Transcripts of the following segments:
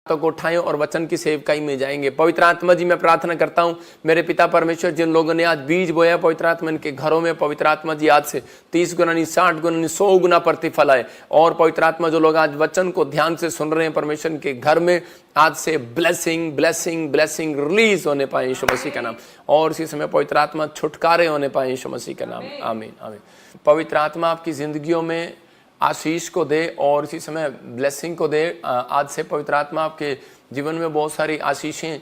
तो को उठाएं और वचन की सेवकाई में जाएंगे। पवित्र आत्मा जी, मैं प्रार्थना करता हूं मेरे पिता परमेश्वर, जिन लोगों ने आज बीज बोया पवित्र आत्मा इनके घरों में, पवित्र आत्मा जी आज से 30 गुना नहीं 60 गुना नहीं 100 गुना प्रतिफल आए। और पवित्र आत्मा जो लोग आज वचन को ध्यान से सुन रहे हैं परमेश्वर के घर में, आज से ब्लेसिंग ब्लेसिंग ब्लेसिंग रिलीज होने पाए यीशु मसीह का नाम। और इसी समय पवित्र आत्मा छुटकारे होने पाए यीशु मसीह का नाम। आमीन आमीन। पवित्र आत्मा आपकी जिंदगियों में आशीष को दे और इसी समय ब्लेसिंग को दे। आज से पवित्र आत्मा आपके जीवन में बहुत सारी आशीषें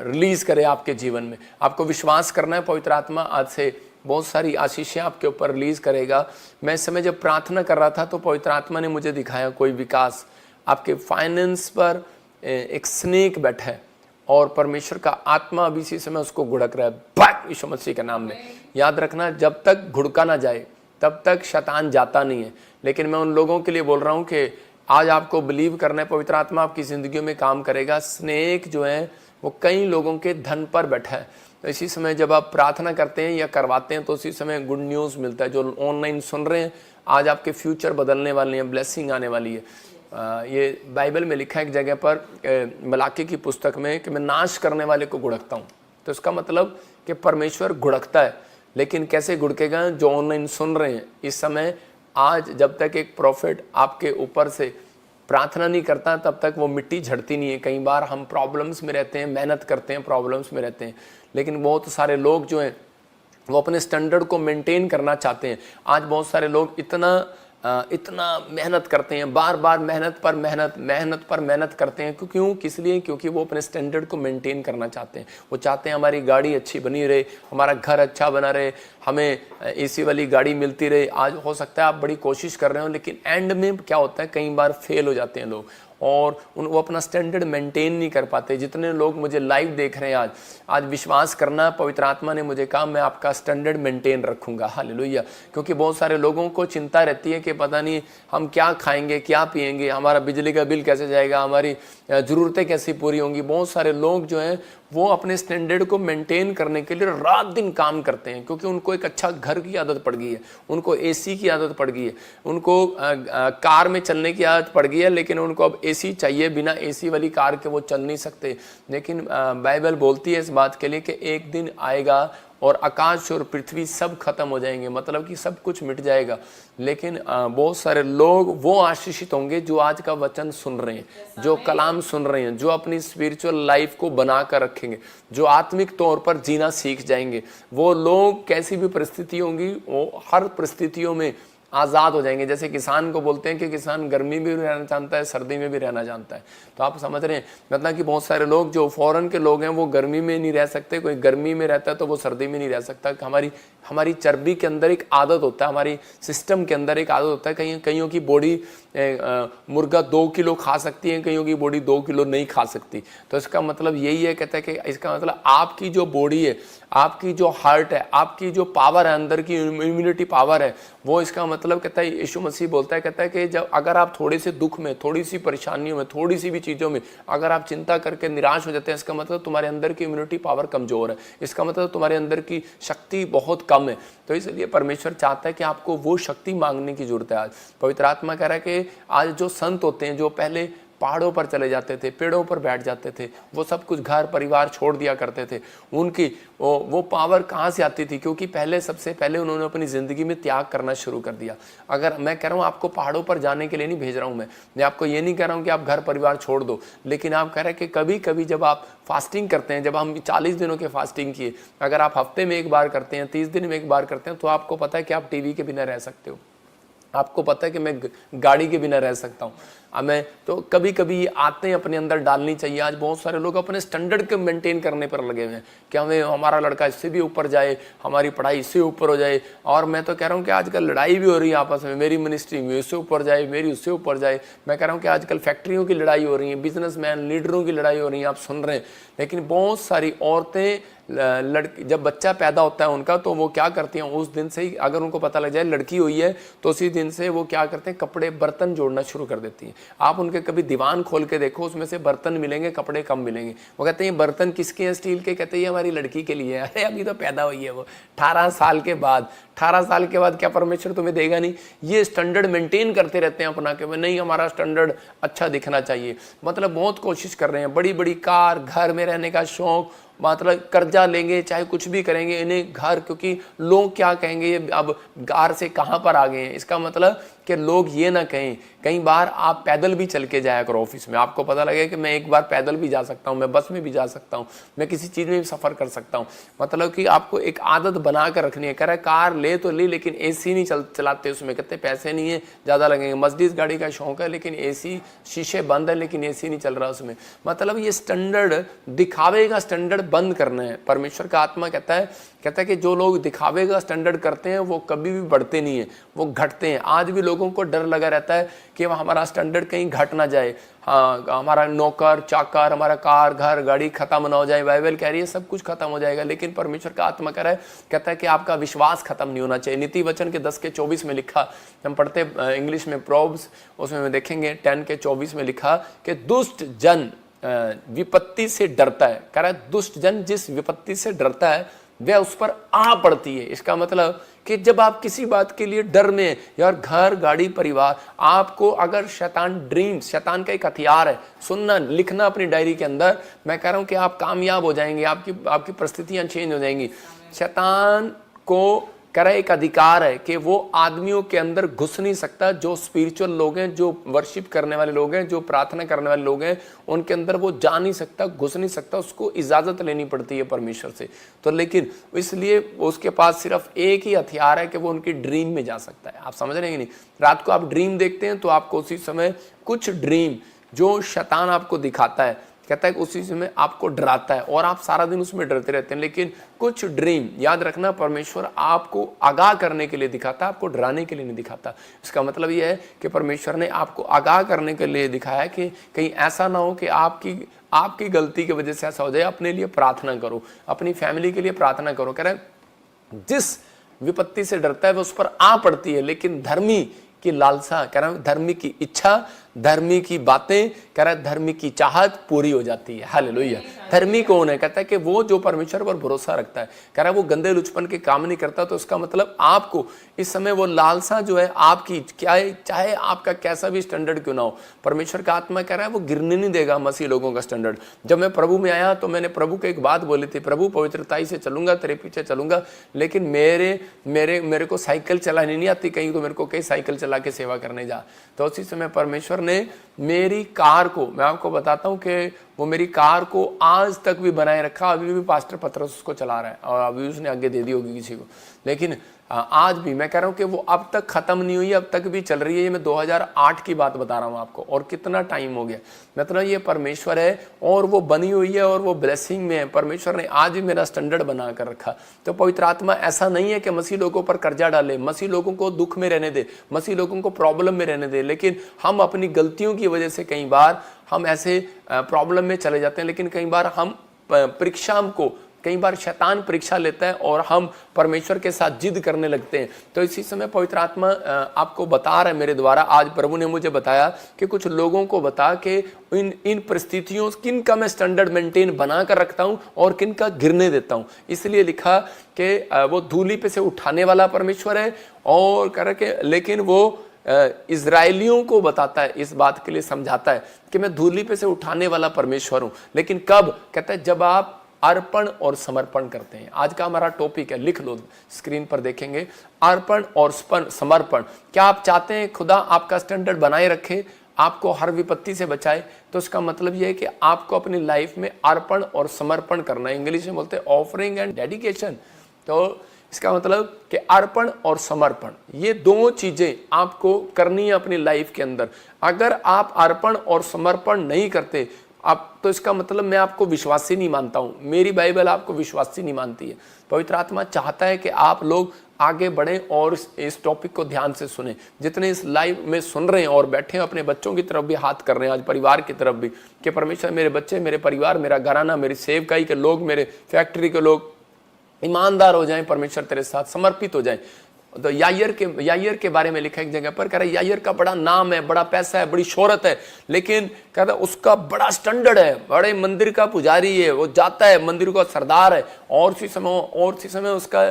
रिलीज करे आपके जीवन में। आपको विश्वास करना है, पवित्र आत्मा आज से बहुत सारी आशीषें आपके ऊपर रिलीज करेगा। मैं इस समय जब प्रार्थना कर रहा था तो पवित्र आत्मा ने मुझे दिखाया कोई विकास आपके फाइनेंस पर, एक स्नेक बैठा है और परमेश्वर का आत्मा अभी इसी समय उसको घुड़क रहा है बैक यीशु मसीह के नाम में। याद रखना, जब तक घुड़का ना जाए तब तक शैतान जाता नहीं है। लेकिन मैं उन लोगों के लिए बोल रहा हूं कि आज आपको बिलीव करना है, पवित्र आत्मा आपकी जिंदगी में काम करेगा। स्नेक जो है वो कई लोगों के धन पर बैठा है। तो इसी समय जब आप प्रार्थना करते हैं या करवाते हैं तो उसी समय गुड न्यूज़ मिलता है। जो ऑनलाइन सुन रहे हैं, आज आपके फ्यूचर बदलने वाले हैं, ब्लेसिंग आने वाली है। ये बाइबल में लिखा है एक जगह पर, मलाकी की पुस्तक में, कि मैं नाश करने वाले को घुड़कता हूँ। तो इसका मतलब कि परमेश्वर घुड़कता है। लेकिन कैसे घुड़केगा? जो ऑनलाइन सुन रहे हैं इस समय, आज जब तक एक प्रॉफिट आपके ऊपर से प्रार्थना नहीं करता तब तक वो मिट्टी झड़ती नहीं है। कई बार हम प्रॉब्लम्स में रहते हैं, मेहनत करते हैं, प्रॉब्लम्स में रहते हैं, लेकिन बहुत सारे लोग जो हैं वो अपने स्टैंडर्ड को मेंटेन करना चाहते हैं। आज बहुत सारे लोग इतना मेहनत करते हैं, बार बार मेहनत पर मेहनत करते हैं। क्यों? किस लिए? क्योंकि वो अपने स्टैंडर्ड को मेंटेन करना चाहते हैं। वो चाहते हैं हमारी गाड़ी अच्छी बनी रहे, हमारा घर अच्छा बना रहे, हमें एसी वाली गाड़ी मिलती रहे। आज हो सकता है आप बड़ी कोशिश कर रहे हो, लेकिन एंड में क्या होता है, कई बार फेल हो जाते हैं लोग और वो अपना स्टैंडर्ड मेंटेन नहीं कर पाते। जितने लोग मुझे लाइव देख रहे हैं आज विश्वास करना, पवित्र आत्मा ने मुझे कहा मैं आपका स्टैंडर्ड मेंटेन रखूंगा। हालेलुया। क्योंकि बहुत सारे लोगों को चिंता रहती है कि पता नहीं हम क्या खाएंगे, क्या पिएंगे, हमारा बिजली का बिल कैसे जाएगा, हमारी ज़रूरतें कैसी पूरी होंगी। बहुत सारे लोग जो हैं वो अपने स्टैंडर्ड को मेंटेन करने के लिए रात दिन काम करते हैं, क्योंकि उनको एक अच्छा घर की आदत पड़ गई है, उनको एसी की आदत पड़ गई है, उनको कार में चलने की आदत पड़ गई है। लेकिन उनको अब एसी चाहिए, बिना एसी वाली कार के वो चल नहीं सकते। लेकिन बाइबल बोलती है इस बात के लिए कि एक दिन आएगा और आकाश और पृथ्वी सब खत्म हो जाएंगे, मतलब कि सब कुछ मिट जाएगा। लेकिन बहुत सारे लोग वो आशीषित होंगे जो आज का वचन सुन रहे हैं, जो कलाम सुन रहे हैं, जो अपनी स्पिरिचुअल लाइफ को बना कर रखेंगे, जो आत्मिक तौर पर जीना सीख जाएंगे। वो लोग कैसी भी परिस्थिति होंगी वो हर परिस्थितियों में आज़ाद हो जाएंगे। जैसे किसान को बोलते हैं कि किसान गर्मी में भी रहना जानता है, सर्दी में भी रहना जानता है। तो आप समझ रहे हैं, मतलब कि बहुत सारे लोग जो फॉरेन के लोग हैं वो गर्मी में नहीं रह सकते, कोई गर्मी में रहता है तो वो सर्दी में नहीं रह सकता। हमारी चर्बी के अंदर एक आदत होता है, हमारी सिस्टम के अंदर एक आदत होता है। कईयों की बॉडी मुर्गा 2 किलो खा सकती है, कईयों की बॉडी 2 किलो नहीं खा सकती। तो इसका मतलब यही है, कहता है कि इसका मतलब आपकी जो बॉडी है, आपकी जो हार्ट है, आपकी जो पावर है, अंदर की इम्यूनिटी पावर है, वो इसका मतलब कहता है, यीशु मसीह बोलता है, कहता है कि जब अगर आप थोड़े से दुख में, थोड़ी सी परेशानियों में, थोड़ी सी भी चीज़ों में अगर आप चिंता करके निराश हो जाते हैं, इसका मतलब तुम्हारे अंदर की इम्यूनिटी पावर कमज़ोर है, इसका मतलब तुम्हारे अंदर की शक्ति बहुत कम है। तो इसलिए परमेश्वर चाहता है कि आपको वो शक्ति मांगने की जरूरत है। आज पवित्र आत्मा कह रहा है कि आज जो संत होते हैं, जो पहले पहाड़ों पर चले जाते थे, पेड़ों पर बैठ जाते थे, वो सब कुछ घर परिवार छोड़ दिया करते थे, उनकी वो पावर कहाँ से आती थी? क्योंकि सबसे पहले उन्होंने अपनी ज़िंदगी में त्याग करना शुरू कर दिया। अगर मैं कह रहा हूँ आपको पहाड़ों पर जाने के लिए नहीं भेज रहा हूँ, मैं आपको ये नहीं कह रहा हूँ कि आप घर परिवार छोड़ दो, लेकिन आप कह रहे हैं कि कभी कभी जब आप फास्टिंग करते हैं, जब हम 40 दिनों के फास्टिंग किए, अगर आप हफ्ते में एक बार करते हैं, 30 दिन में एक बार करते हैं, तो आपको पता है कि आप टीवी के बिना रह सकते हो, आपको पता है कि मैं गाड़ी के बिना रह सकता हूँ। हमें तो कभी कभी आते अपने अंदर डालनी चाहिए। आज बहुत सारे लोग अपने स्टैंडर्ड को मेंटेन करने पर लगे हुए हैं कि हमें हमारा लड़का इससे भी ऊपर जाए, हमारी पढ़ाई इससे ऊपर हो जाए। और मैं तो कह रहा हूँ कि आजकल लड़ाई भी हो रही है आपस में, मेरी मिनिस्ट्री में इससे ऊपर जाए, मेरी उससे ऊपर जाए। मैं कह रहा हूँ कि आजकल फैक्ट्रियों की लड़ाई हो रही है, बिजनेसमैन लीडरों की लड़ाई हो रही है, आप सुन रहे हैं। लेकिन बहुत सारी औरतें लड़की जब बच्चा पैदा होता है उनका, तो वो क्या करती हैं, उस दिन से ही अगर उनको पता लग जाए लड़की हुई है तो उसी दिन से वो क्या करते हैं, कपड़े बर्तन जोड़ना शुरू कर देती हैं। आप उनके कभी दीवान खोल के देखो, उसमें से बर्तन मिलेंगे, कपड़े कम मिलेंगे। वो कहते हैं ये बर्तन किसके हैं स्टील के? कहते हैं ये हमारी लड़की के लिए है। अरे अभी तो पैदा हुई है वो 18 साल के बाद। 18 साल के बाद क्या परमेश्वर तुम्हें देगा नहीं? ये स्टैंडर्ड मेंटेन करते रहते हैं अपना, कि नहीं हमारा स्टैंडर्ड अच्छा दिखना चाहिए। मतलब बहुत कोशिश कर रहे हैं, बड़ी बड़ी कार, घर में रहने का शौक, मतलब कर्जा लेंगे, चाहे कुछ भी करेंगे, इन्हें घर, क्योंकि लोग क्या कहेंगे ये अब कार से कहाँ पर आ गए हैं। इसका मतलब कि लोग ये ना कहें। कई बार आप पैदल भी चल के जाया करो ऑफिस में, आपको पता लगे कि मैं एक बार पैदल भी जा सकता हूँ, मैं बस में भी जा सकता हूँ, मैं किसी चीज़ में भी सफ़र कर सकता हूँ। मतलब कि आपको एक आदत बना कर रखनी है। कह रहा है कार ले तो ली, लेकिन एसी नहीं चलाते उसमें, कहते पैसे नहीं है, ज़्यादा लगेंगे। मर्सिडीज गाड़ी का शौक है, लेकिन एसी, शीशे बंद है लेकिन एसी नहीं चल रहा उसमें। मतलब ये स्टैंडर्ड, दिखावे का स्टैंडर्ड बंद करना है। परमेश्वर का आत्मा कहता है कि जो लोग दिखावे का स्टैंडर्ड करते हैं वो कभी भी बढ़ते नहीं है, वो घटते हैं। आज भी लोगों को डर लगा रहता है कि हमारा स्टैंडर्ड कहीं घट ना जाए, हाँ हमारा नौकर चाकर, हमारा कार घर गाड़ी खत्म ना हो जाए। बाइबल कह रही है सब कुछ खत्म हो जाएगा, लेकिन परमेश्वर का आत्मा कह रहा है, कहता है कि आपका विश्वास खत्म नहीं होना चाहिए। नीति वचन के 10:24 में लिखा, हम पढ़ते इंग्लिश में प्रोव्स, उसमें देखेंगे 10:24 में लिखा कि दुष्ट जन विपत्ति से डरता है। कह रहा है दुष्ट जन जिस विपत्ति से डरता है वह उस पर आ पड़ती है। इसका मतलब कि जब आप किसी बात के लिए डर में, यार घर गाड़ी परिवार, आपको अगर शैतान ड्रीम्स, शैतान का एक हथियार है, सुनना लिखना अपनी डायरी के अंदर, मैं कह रहा हूं कि आप कामयाब हो जाएंगे, आपकी परिस्थितियां चेंज हो जाएंगी। शैतान को कह रहा है एक अधिकार है कि वो आदमियों के अंदर घुस नहीं सकता। जो स्पिरिचुअल लोग हैं, जो वर्शिप करने वाले लोग हैं, जो प्रार्थना करने वाले लोग हैं, उनके अंदर वो जा नहीं सकता, घुस नहीं सकता, उसको इजाजत लेनी पड़ती है परमेश्वर से। तो लेकिन इसलिए उसके पास सिर्फ एक ही हथियार है कि वो उनकी ड्रीम में जा सकता है। आप समझ रहे हैं कि नहीं? रात को आप ड्रीम देखते हैं तो आपको उसी समय कुछ ड्रीम जो शैतान आपको दिखाता है, कहता है कि उसी समय आपको डराता है और आप सारा दिन उसमें डरते रहते हैं। लेकिन कुछ ड्रीम, याद रखना, परमेश्वर आपको आगाह करने के लिए दिखाता, आपको डराने के लिए नहीं दिखाता। इसका मतलब यह है कि परमेश्वर ने आपको आगाह करने के लिए दिखाया कि कहीं ऐसा ना हो कि आपकी गलती की वजह से ऐसा हो जाए। अपने लिए प्रार्थना करो, अपनी फैमिली के लिए प्रार्थना करो। कह रहा है जिस विपत्ति से डरता है वो उस पर आ पड़ती है, लेकिन धर्मी की लालसा, कह रहा है धर्मी की इच्छा, धर्मी की बातें, कह रहा है धर्मी की चाहत पूरी हो जाती है। हालेलुया। धर्मी कौन है? कहता है कि वो जो परमेश्वर पर भरोसा रखता है। कह रहा है वो गंदे लुचपन के काम नहीं करता। तो इसका मतलब आपको इस समय वो लालसा जो है आपकी, क्या है, चाहे आपका कैसा भी स्टैंडर्ड क्यों ना हो, परमेश्वर का आत्मा कह रहा है वो गिरने नहीं देगा मसीह लोगों का स्टैंडर्ड। जब मैं प्रभु में आया तो मैंने प्रभु को एक बात बोली थी, प्रभु पवित्रताई से चलूंगा, तेरे पीछे चलूंगा, लेकिन मेरे को साइकिल चलानी नहीं आती, कहीं तो मेरे को कई साइकिल चला के सेवा करने जा। तो उसी समय परमेश्वर ने मेरी कार को, मैं आपको बताता हूं कि वो मेरी कार को आज तक भी बनाए रखा। अभी भी पास्टर पतरस उसको चला रहा है और अभी उसने आगे दे दी होगी किसी को, लेकिन आज भी मैं कह रहा हूं कि वो अब तक खत्म नहीं हुई, अब तक भी चल रही है। ये मैं 2008 की बात बता रहा हूं आपको, और कितना टाइम हो गया। मतलब ये परमेश्वर है और वो बनी हुई है और वो ब्लेसिंग में है। परमेश्वर ने आज भी मेरा स्टैंडर्ड बना कर रखा। तो पवित्र आत्मा ऐसा नहीं है कि मसीह लोगों पर कर्जा डाले, मसीह लोगों को दुख में रहने दे, मसीह लोगों को प्रॉब्लम में रहने दे। लेकिन हम अपनी गलतियों की वजह से कई बार हम ऐसे प्रॉब्लम में चले जाते हैं। लेकिन कई बार हम परीक्षा को, कई बार शैतान परीक्षा लेता है और हम परमेश्वर के साथ जिद करने लगते हैं। तो इसी समय पवित्र आत्मा आपको बता रहा है मेरे द्वारा, आज प्रभु ने मुझे बताया कि कुछ लोगों को बता कि इन परिस्थितियों किन का मैं स्टैंडर्ड मेंटेन बना कर रखता हूं और किन का गिरने देता हूं। इसलिए लिखा कि वो धूली पे से उठाने वाला परमेश्वर है और करके, लेकिन वो इजराइलियों को बताता है, इस बात के लिए समझाता है कि मैं धूली पे से उठाने वाला परमेश्वर हूं। लेकिन कब? कहता है जब आप अर्पण और समर्पण करते हैं। आज का हमारा टॉपिक है, लिख लो, स्क्रीन पर देखेंगे, अर्पण और समर्पण। क्या आप चाहते हैं खुदा आपका स्टैंडर्ड बनाए रखे, आपको हर विपत्ति से बचाए? तो इसका मतलब यह है कि आपको अपनी लाइफ में अर्पण और समर्पण करना है। इंग्लिश में बोलते हैं ऑफरिंग एंड डेडिकेशन। तो इसका मतलब कि अर्पण और समर्पण, ये दो चीजें आपको करनी है अपनी लाइफ के अंदर। अगर आप अर्पण और समर्पण नहीं करते आप, तो इसका मतलब मैं आपको विश्वासी नहीं मानता हूं, मेरी बाइबल आपको विश्वासी नहीं मानती है। पवित्र आत्मा चाहता है कि आप लोग आगे बढ़ें और इस टॉपिक को ध्यान से सुने। जितने इस लाइव में सुन रहे हैं और बैठे हैं, अपने बच्चों की तरफ भी हाथ कर रहे हैं, आज परिवार की तरफ भी, कि परमेश्वर मेरे बच्चे, मेरे परिवार, मेरा घराना, मेरी सेवकाई के लोग, मेरे फैक्ट्री के लोग ईमानदार हो जाएं, परमेश्वर तेरे साथ समर्पित हो जाएं। तो यायर के बारे में लिखा एक जगह पर, कह रहा है यायर का बड़ा नाम है, बड़ा पैसा है, बड़ी शोहरत है, लेकिन कहता है उसका बड़ा स्टैंडर्ड है, बड़े मंदिर का पुजारी है, वो जाता है, मंदिर का सरदार है। और उसी समय उसका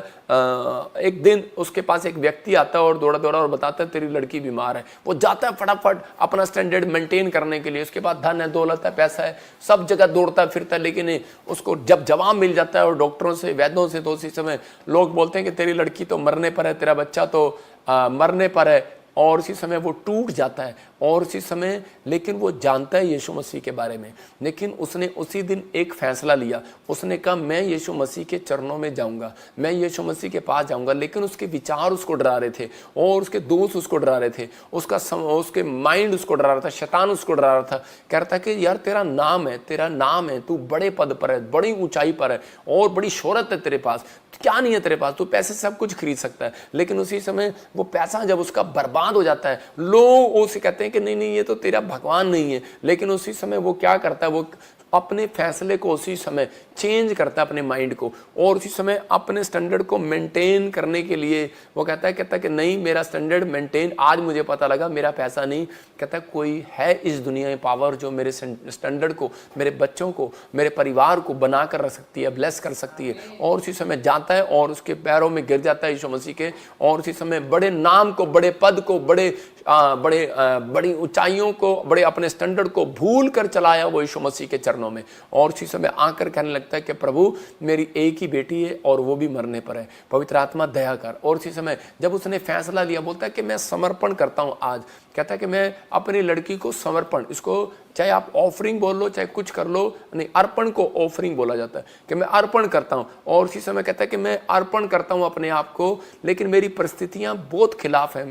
एक दिन उसके पास एक व्यक्ति आता है और दौड़ा और बताता है तेरी लड़की बीमार है। वो जाता है फटाफट अपना स्टैंडर्ड मेंटेन करने के लिए, उसके पास धन है, दौलत है, पैसा है, सब जगह दौड़ता फिरता है, लेकिन उसको जब जवाब मिल जाता है और डॉक्टरों से, वैद्यों से, तो उसी समय लोग बोलते हैं कि तेरी लड़की तो मरने पर है, तेरा बच्चा तो मरने पर है। और उसी समय वो टूट जाता है। और उसी समय लेकिन वो जानता है यीशु मसीह के बारे में, लेकिन उसने उसी दिन एक फैसला लिया। उसने कहा मैं यीशु मसीह के चरणों में जाऊंगा, मैं यीशु मसीह के पास जाऊंगा। लेकिन उसके विचार उसको डरा रहे थे और उसके दोस्त उसको डरा रहे थे, उसके माइंड उसको डरा रहा था, शैतान उसको डरा रहा था। कह रहा था कि यार तेरा नाम है, तू बड़े पद पर है, बड़ी ऊंचाई पर है और बड़ी शोहरत है तेरे पास, क्या नहीं है तेरे पास, तू पैसे से सब कुछ खरीद सकता है। लेकिन उसी समय वो पैसा जब उसका बर्बाद हो जाता है, लोग उसे कहते हैं कि नहीं ये तो तेरा भगवान नहीं है। लेकिन उसी समय वो क्या करता है, वो अपने फैसले को उसी समय चेंज करता है, अपने माइंड को, और उसी समय अपने स्टैंडर्ड को मेंटेन करने के लिए वो कहता है कि नहीं मेरा स्टैंडर्ड मेंटेन, आज मुझे पता लगा मेरा पैसा नहीं, कहता है कोई है इस दुनिया में पावर जो मेरे स्टैंडर्ड को, मेरे बच्चों को, मेरे परिवार को बना कर रख सकती है, ब्लेस कर सकती है। और उसी समय जाता है और उसके पैरों में गिर जाता है यीशु मसीह के, और उसी समय बड़े नाम को, बड़े पद को, बड़ी ऊंचाइयों को, बड़े अपने स्टैंडर्ड को भूल कर चलाया वो यीशु मसीह के चरणों में। और उसी समय आकर कहने लगता है कि प्रभु मेरी एक ही बेटी है और वो भी मरने पर है, पवित्र आत्मा दया कर। और उसी समय जब उसने फैसला लिया, बोलता है कि मैं समर्पण करता हूं आज, कहता है कि मैं अपनी लड़की को समर्पण, इसको चाहे आप ऑफरिंग बोल लो चाहे कुछ कर लो, नहीं अर्पण को ऑफरिंग बोला जाता है, कि मैं अर्पण करता हूं। और उसी समय कहता है कि मैं अर्पण करता हूं अपने आप को, लेकिन मेरी परिस्थितियां बहुत खिलाफ है,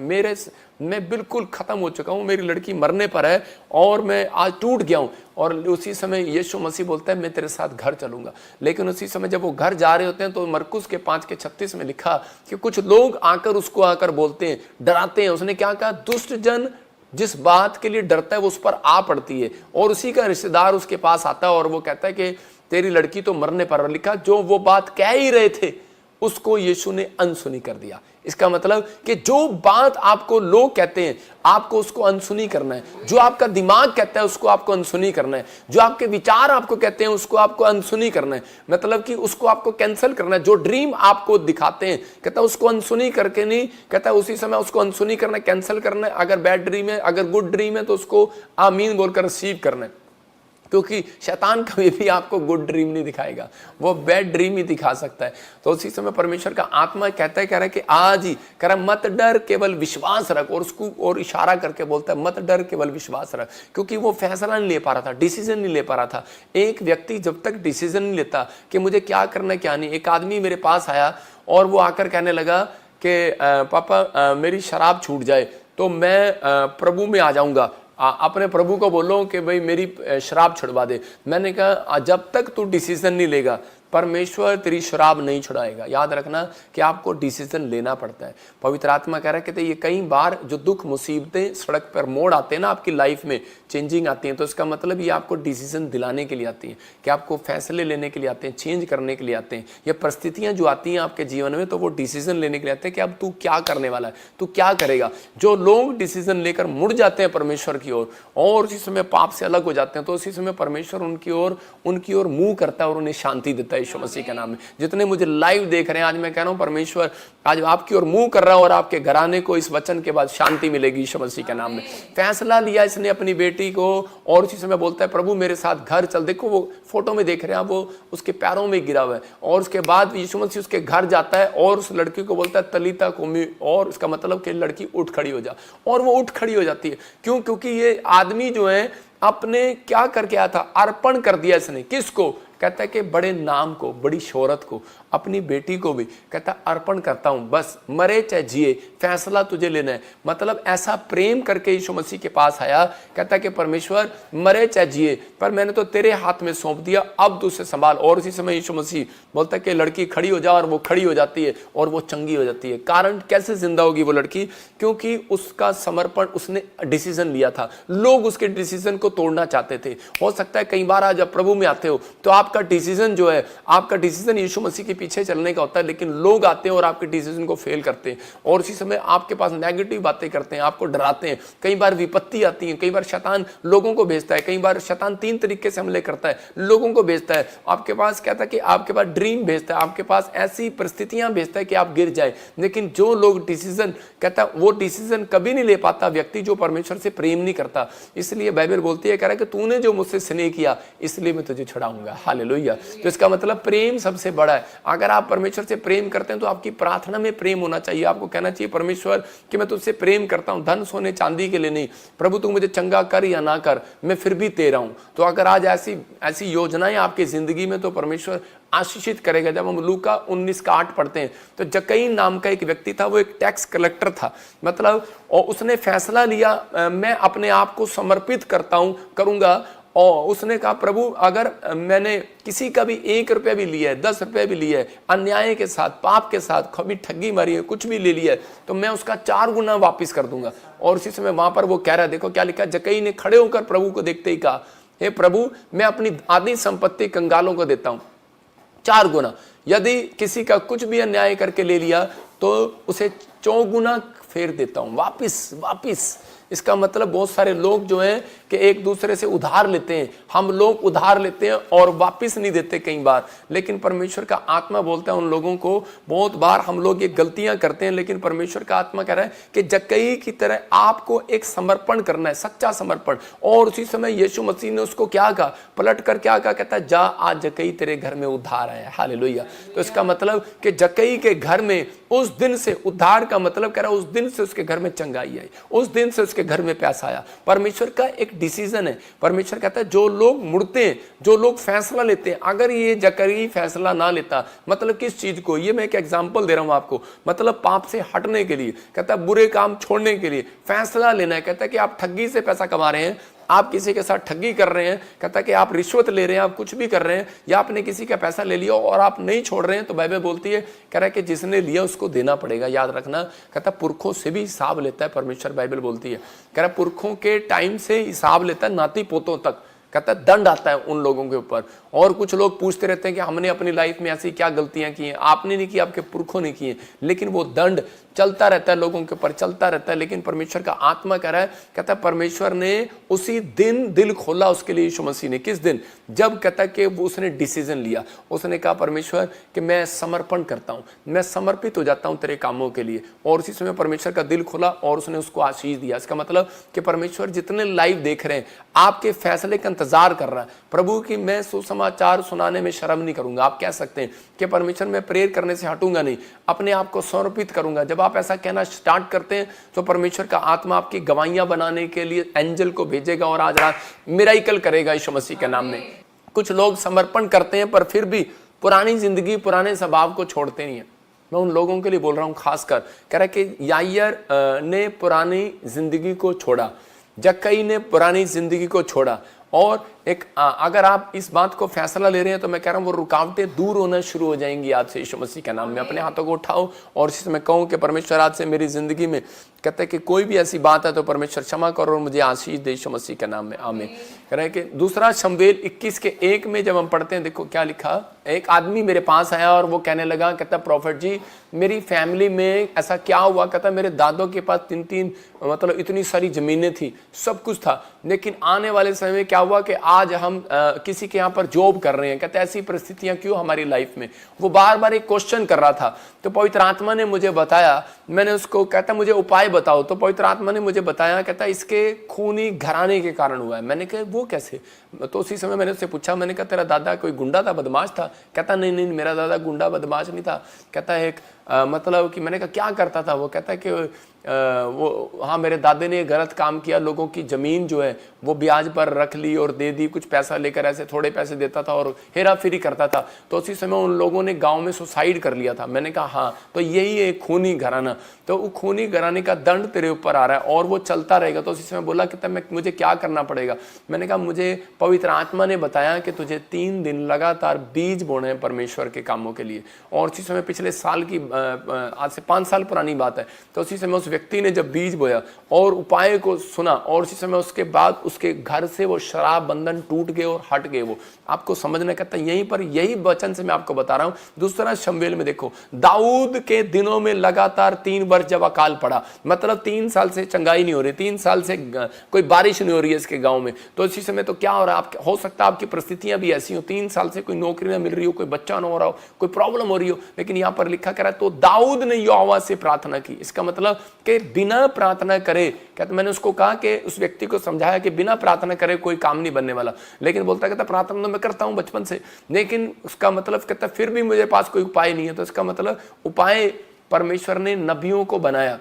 मैं बिल्कुल खत्म हो चुका हूं, मेरी लड़की मरने पर है और मैं आज टूट गया हूं। और उसी समय यीशु मसीह बोलता है मैं तेरे साथ घर चलूंगा। लेकिन उसी समय जब वो घर जा रहे होते हैं तो मरकुस के 5:36 में लिखा कि कुछ लोग आकर बोलते हैं, डराते हैं। उसने क्या कहा, दुष्ट जन जिस बात के लिए डरता है वो उस पर आ पड़ती है। और उसी का रिश्तेदार उसके पास आता है और वो कहता है कि तेरी लड़की तो मरने पर। लिखा जो वो बात कह ही रहे थे उसको यीशु ने अनसुनी कर दिया। इसका मतलब कि जो बात आपको लोग कहते हैं आपको उसको अनसुनी करना है, जो आपका दिमाग कहता है उसको आपको अनसुनी करना है, जो आपके विचार आपको कहते हैं उसको आपको अनसुनी करना है, मतलब कि उसको आपको कैंसिल करना है। जो ड्रीम आपको दिखाते हैं कहता है उसको अनसुनी करके नहीं, कहता है उसी समय उसको अनसुनी करना है, कैंसिल करना है। अगर बैड ड्रीम है, अगर गुड ड्रीम है तो उसको आमीन बोलकर रिसीव करना है, क्योंकि शैतान कभी भी आपको गुड ड्रीम नहीं दिखाएगा, वो बैड ड्रीम ही दिखा सकता है। तो उसी समय परमेश्वर का आत्मा कह रहा है कि आज ही कह रहा मत डर केवल विश्वास रख, और उसको और इशारा करके बोलता है मत डर केवल विश्वास रख, क्योंकि वो फैसला नहीं ले पा रहा था, डिसीजन नहीं ले पा रहा था। एक व्यक्ति जब तक डिसीजन नहीं लेता कि मुझे क्या करना है क्या नहीं। एक आदमी मेरे पास आया और वो आकर कहने लगा कि पापा मेरी शराब छूट जाए तो मैं प्रभु में आ जाऊंगा, अपने प्रभु को बोलो कि भाई मेरी शराब छुड़वा दे। मैंने कहा जब तक तू डिसीजन नहीं लेगा परमेश्वर तेरी शराब नहीं छुड़ाएगा। याद रखना कि आपको डिसीजन लेना पड़ता है। पवित्र आत्मा कह रहा है कहते ये कई बार जो दुख मुसीबतें सड़क पर मोड़ आते हैं ना, आपकी लाइफ में चेंजिंग आती हैं, तो इसका मतलब ये आपको डिसीजन दिलाने के लिए आती हैं, कि आपको फैसले लेने के लिए आते हैं, चेंज करने के लिए आते हैं। ये परिस्थितियां जो आती हैं आपके जीवन में तो वो डिसीजन लेने के लिए आते हैं कि अब तू क्या करने वाला है, तू क्या करेगा। जो लोग डिसीजन लेकर मुड़ जाते हैं परमेश्वर की ओर और उसी समय पाप से अलग हो जाते हैं, तो उसी समय परमेश्वर उनकी ओर मुंह करता है और उन्हें शांति देता है यीशु मसीह के नाम में। जितने मुझे लाइव देख रहे हैं आज मैं कह रहा हूं परमेश्वर आज आपकी ओर मुंह कर रहा है और आपके घराने को इस वचन के बाद शांति मिलेगी यीशु मसीह के नाम में। फैसला लिया इसने अपनी बेटी को और उसी समय बोलता है प्रभु मेरे साथ घर चल। देखो वो फोटो में देख रहे हैं, वो उसके पैरों में गिरा हुआ है और उसके बाद यीशु मसीह उसके घर जाता है और उस लड़की को बोलता है तलीता कुमी, और इसका मतलब कि लड़की उठ खड़ी हो जा, और वो उठ खड़ी हो जाती है। क्यों? क्योंकि ये आदमी जो है अपने क्या करके आया था, अर्पण कर दिया इसने। किसको? कहता है कि बड़े नाम को, बड़ी शोहरत को, अपनी बेटी को भी कहता अर्पण करता हूं, बस मरे चाहे जिए फैसला तुझे लेना है। मतलब ऐसा प्रेम करके यीशु मसीह के पास आया, कहता कि परमेश्वर मरे चाहे जिए पर मैंने तो तेरे हाथ में सौंप दिया, अब तू उसे संभाल। और उसी समय यीशु मसीह बोलता है कि लड़की खड़ी हो जा, और वो खड़ी हो जाती है और वो चंगी हो जाती है। कारण कैसे जिंदा होगी वो लड़की? क्योंकि उसका समर्पण, उसने डिसीजन लिया था। लोग उसके डिसीजन को तोड़ना चाहते थे। हो सकता है कई बार आज आप प्रभु में आते हो तो आप आपका डिसीजन जो है, आपका डिसीजन यीशु मसीह के पीछे चलने का होता है, लेकिन लोग आते हैं और आपके डिसीजन को फेल करते हैं और उसी समय आपके पास नेगेटिव बातें करते हैं, आपको डराते हैं। कई बार विपत्ति आती है, कई बार शैतान लोगों को भेजता है, कई बार शैतान 3 तरीके से हमले करता है, लोगों को भेजता है, आपके पास कहता है कि आपके पास ड्रीम भेजता है, आपके पास ऐसी परिस्थितियां भेजता है कि आप गिर जाए। लेकिन जो लोग डिसीजन कहता है वो डिसीजन कभी नहीं ले पाता व्यक्ति जो परमेश्वर से प्रेम नहीं करता। इसलिए बाइबल बोलती है, कह रहा है कि तूने जो मुझसे स्नेह किया इसलिए मैं तुझे छुड़ाऊंगा। हालेलुया। तो इसका मतलब प्रेम सबसे बड़ा है। अगर आप परमेश्वर से प्रेम करते हैं तो आपकी प्रार्थना में प्रेम होना चाहिए। आपको कहना चाहिए परमेश्वर कि मैं तुझसे प्रेम करता हूं, धन सोने चांदी के लिए नहीं, प्रभु तू मुझे चंगा कर या ना कर, मैं फिर भी तेरा हूं। तो अगर आज ऐसी योजनाएं आपकी जिंदगी में, तो परमेश्वर आशीषित करेगा। जब हम लूका 19:8 पढ़ते हैं तो जक्कई नाम का एक व्यक्ति था, वो एक टैक्स कलेक्टर था, मतलब, और उसने फैसला लिया मैं अपने आप को समर्पित करूंगा। और उसने कहा प्रभु अगर मैंने किसी का भी 1 रुपया भी लिया है, 10 रुपये भी लिया है, अन्याय के साथ, पाप के साथ, कभी ठगी मारी है, कुछ भी ले लिया है, तो मैं उसका 4 गुना वापिस कर दूंगा। और उसी समय वहां पर वो कह रहा है, देखो क्या लिखा, जक्कई ने खड़े होकर प्रभु को देखते ही कहा, हे प्रभु मैं अपनी आधी संपत्ति कंगालों को देता हूं 4 गुना। यदि किसी का कुछ भी अन्याय करके ले लिया तो उसे 4 गुना फेर देता हूं, वापिस। इसका मतलब बहुत सारे लोग जो हैं कि एक दूसरे से उधार लेते हैं, हम लोग उधार लेते हैं और वापस नहीं देते कई बार। लेकिन परमेश्वर का आत्मा बोलता है उन लोगों को, बहुत बार हम लोग ये गलतियां करते हैं, लेकिन परमेश्वर का आत्मा कह रहा है कि जक्कई की तरह आपको एक समर्पण करना है, सच्चा समर्पण। और उसी समय यीशु मसीह ने उसको क्या कहा, पलट कर क्या कहा, कहता है जा आज जक्कई तेरे घर में उद्धार आया। हालेलुया। तो इसका मतलब कि जक्कई के घर में उस दिन से उद्धार का मतलब कह रहा है उस दिन से उसके घर में चंगाई आई, उस दिन से उसके घर में पैसा आया। परमेश्वर का एक डिसीजन है। परमेश्वर कहता है जो लोग मुड़ते हैं, जो लोग फैसला लेते हैं, अगर ये जक्कई फैसला ना लेता, मतलब किस चीज को, ये मैं एक एग्जांपल दे रहा हूं आपको, मतलब पाप से हटने के लिए, कहता है बुरे काम छोड़ने के लिए फैसला लेना है। कहता है कि आप ठगी से पैसा कमा रहे हैं, आप किसी के साथ ठगी कर रहे हैं, कहता है कि आप रिश्वत ले रहे हैं, आप कुछ भी कर रहे हैं, या आपने किसी का पैसा ले लिया और आप नहीं छोड़ रहे हैं, तो बाइबल बोलती है, कह रहा है कि जिसने लिया उसको देना पड़ेगा। याद रखना, कहता है पुरखों से भी हिसाब लेता है परमेश्वर। बाइबल बोलती है, कह रहा है पुरखों के टाइम से हिसाब लेता है, नाती पोतों तक, कहता है दंड आता है उन लोगों के ऊपर। और कुछ लोग पूछते रहते हैं कि हमने अपनी लाइफ में ऐसी क्या गलतियां की हैं, आपने नहीं की, आपके पुरखों ने की हैं, लेकिन वो दंड चलता रहता है, लोगों के ऊपर चलता रहता है। लेकिन परमेश्वर का आत्मा कह रहा है, कहता है परमेश्वर ने उसी दिन दिल खोला उसके लिए, यीशु मसीह ने। किस दिन? जब कहता है कि वो उसने डिसीजन लिया, उसने कहा परमेश्वर कि मैं समर्पण करता हूं, मैं समर्पित हो जाता हूं तेरे कामों के लिए। और उसी समय परमेश्वर का दिल खोला और उसने उसको आशीष दिया। इसका मतलब कि परमेश्वर जितने लाइव देख रहे हैं, आपके फैसले का इंतजार कर रहा है प्रभु की मैं सुसमाचार सुनाने में शर्म नहीं करूंगा। आप कह सकते हैं कि परमेश्वर मैं प्रेयर करने से हटूंगा नहीं, अपने आप को समर्पित करूंगा। जब आप ऐसा कहना स्टार्ट करते हैं तो परमेश्वर का आत्मा आपकी गवाहियां बनाने के लिए एंजल को भेजेगा और आज रात मिरेकल करेगा यीशु मसीह के नाम में। कुछ लोग समर्पण करते हैं पर फिर भी पुरानी जिंदगी, पुराने स्वभाव को छोड़ते नहीं है। मैं उन लोगों के लिए बोल रहा हूं खासकर। कह रहा है कि याईर ने पुरानी जिंदगी को छोड़ा, जक्कई ने पुरानी जिंदगी को छोड़ा। और एक अगर आप इस बात को फैसला ले रहे हैं तो मैं कह रहा हूं वो रुकावटें दूर होना शुरू हो जाएंगी आज से यीशु मसीह के नाम में। अपने हाथों को उठाओ और इसी समय कहूं कि परमेश्वर आज से मेरी जिंदगी में, कहते हैं कि कोई भी ऐसी बात है तो परमेश्वर क्षमा करो और मुझे आशीष दे यीशु मसीह के नाम में, आमीन। कह रहे हैं कि दूसरा शमूएल 21:1 में जब हम पढ़ते हैं, देखो क्या लिखा। एक आदमी मेरे पास आया और वो कहने लगा, कहता प्रॉफिट जी मेरी फैमिली में ऐसा क्या हुआ, कहता मेरे दादों के पास 3 मतलब इतनी सारी जमीनें थी, सब कुछ था, लेकिन आने वाले समय में क्या हुआ कि आज हम किसी के यहाँ पर जॉब कर रहे हैं। कहते ऐसी परिस्थितियां क्यों हमारी लाइफ में। वो बार बार एक क्वेश्चन कर रहा था, तो पवित्र आत्मा ने मुझे बताया, मैंने उसको कहता मुझे उपाय बताओ, तो पवित्र आत्मा ने मुझे बताया, कहता इसके खूनी घराने के कारण हुआ है। मैंने कहा वो कैसे? तो उसी समय मैंने उससे पूछा, मैंने कहा तेरा दादा कोई गुंडा था, बदमाश था? कहता नहीं मेरा दादा गुंडा बदमाश नहीं था। कहता है मतलब कि मैंने कहा क्या करता था वो? कहता है कि वो हाँ मेरे दादे ने गलत काम किया, लोगों की जमीन जो है वो ब्याज पर रख ली और दे दी, कुछ पैसा लेकर ऐसे थोड़े पैसे देता था और हेरा फेरी करता था। तो उसी समय उन लोगों ने गांव में सुसाइड कर लिया था। मैंने कहा हाँ, तो यही है खूनी घराना, तो वो खूनी घराने का दंड तेरे ऊपर आ रहा है और वो चलता रहेगा। तो उसी समय बोला कि मुझे क्या करना पड़ेगा? मैंने कहा मुझे पवित्र आत्मा ने बताया कि तुझे 3 दिन लगातार बीज बोने हैं परमेश्वर के कामों के लिए। और उसी समय पिछले साल की आज से 5 साल पुरानी बात है। तो उसी समय उस व्यक्ति ने जब बीज बोया और उपाय को सुना, और उसी समय उसके बाद उसके घर से वो शराब बंधन टूट गए और हट गए। वो आपको समझना कहता है यहीं पर, यही वचन से मैं आपको बता रहा हूं। दूसरा शमूएल में देखो, दाऊद के दिनों में लगातार 3 वर्ष जब अकाल पड़ा, मतलब 3 साल से चंगाई नहीं हो रही, 3 साल से कोई बारिश नहीं हो रही है इसके गांव में। तो इसी समय तो क्या हो रहा है, हो सकता है आपकी परिस्थितियां भी ऐसी हो, 3 साल से कोई नौकरी ना मिल रही हो, कोई बच्चा ना हो रहा हो, कोई प्रॉब्लम हो रही हो। लेकिन यहां पर लिखा कह रहा है तो दाऊद ने यहोवा से प्रार्थना की। इसका मतलब कि बिना प्रार्थना करे, कहते मैंने उसको कहा कि उस व्यक्ति को समझाया कि बिना प्रार्थना करे कोई काम नहीं बनने वाला। लेकिन बोलता कहता प्रार्थना तो मैं करता हूं बचपन से, लेकिन उसका मतलब कहता फिर भी मुझे पास कोई उपाय नहीं है। तो इसका मतलब उपाय परमेश्वर ने नबियों को बनाया,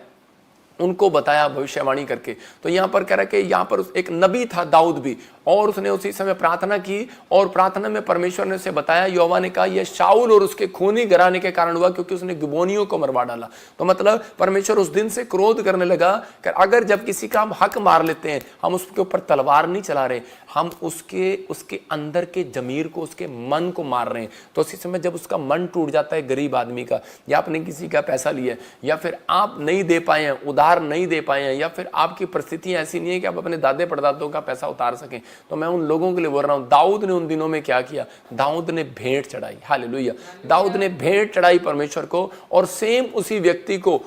उनको बताया भविष्यवाणी करके। तो यहां पर कह रहा है कि यहां पर एक नबी था दाऊद भी, और उसने उसी समय प्रार्थना की, और प्रार्थना में परमेश्वर ने उसे बताया, यहोवा ने कहा यह शाऊल और उसके खूनी घराने के कारण हुआ क्योंकि उसने गिबोनियों को मरवा डाला। तो मतलब परमेश्वर उस दिन से क्रोध करने लगा कि अगर जब किसी का हम हक मार लेते हैं, हम उसके ऊपर तलवार नहीं चला रहे, हम उसके अंदर के जमीर को, उसके मन को मार रहे हैं। तो उसी समय जब उसका मन टूट जाता है गरीब आदमी का, या आपने किसी का पैसा लिया, या फिर आप नहीं दे पाए हैं, उधार नहीं दे पाए हैं, या फिर आपकी परिस्थितियां ऐसी नहीं है कि आप अपने दादे परदादों का पैसा उतार सकें, तो मैं उन लोगों के लिए बोल रहा हूं, दाऊद ने उन दिनों में क्या किया, दाऊद ने भेंट चढ़ाई। हालेलुया, दाऊद ने भेंट चढ़ाई परमेश्वर को। और सेम उसी व्यक्ति को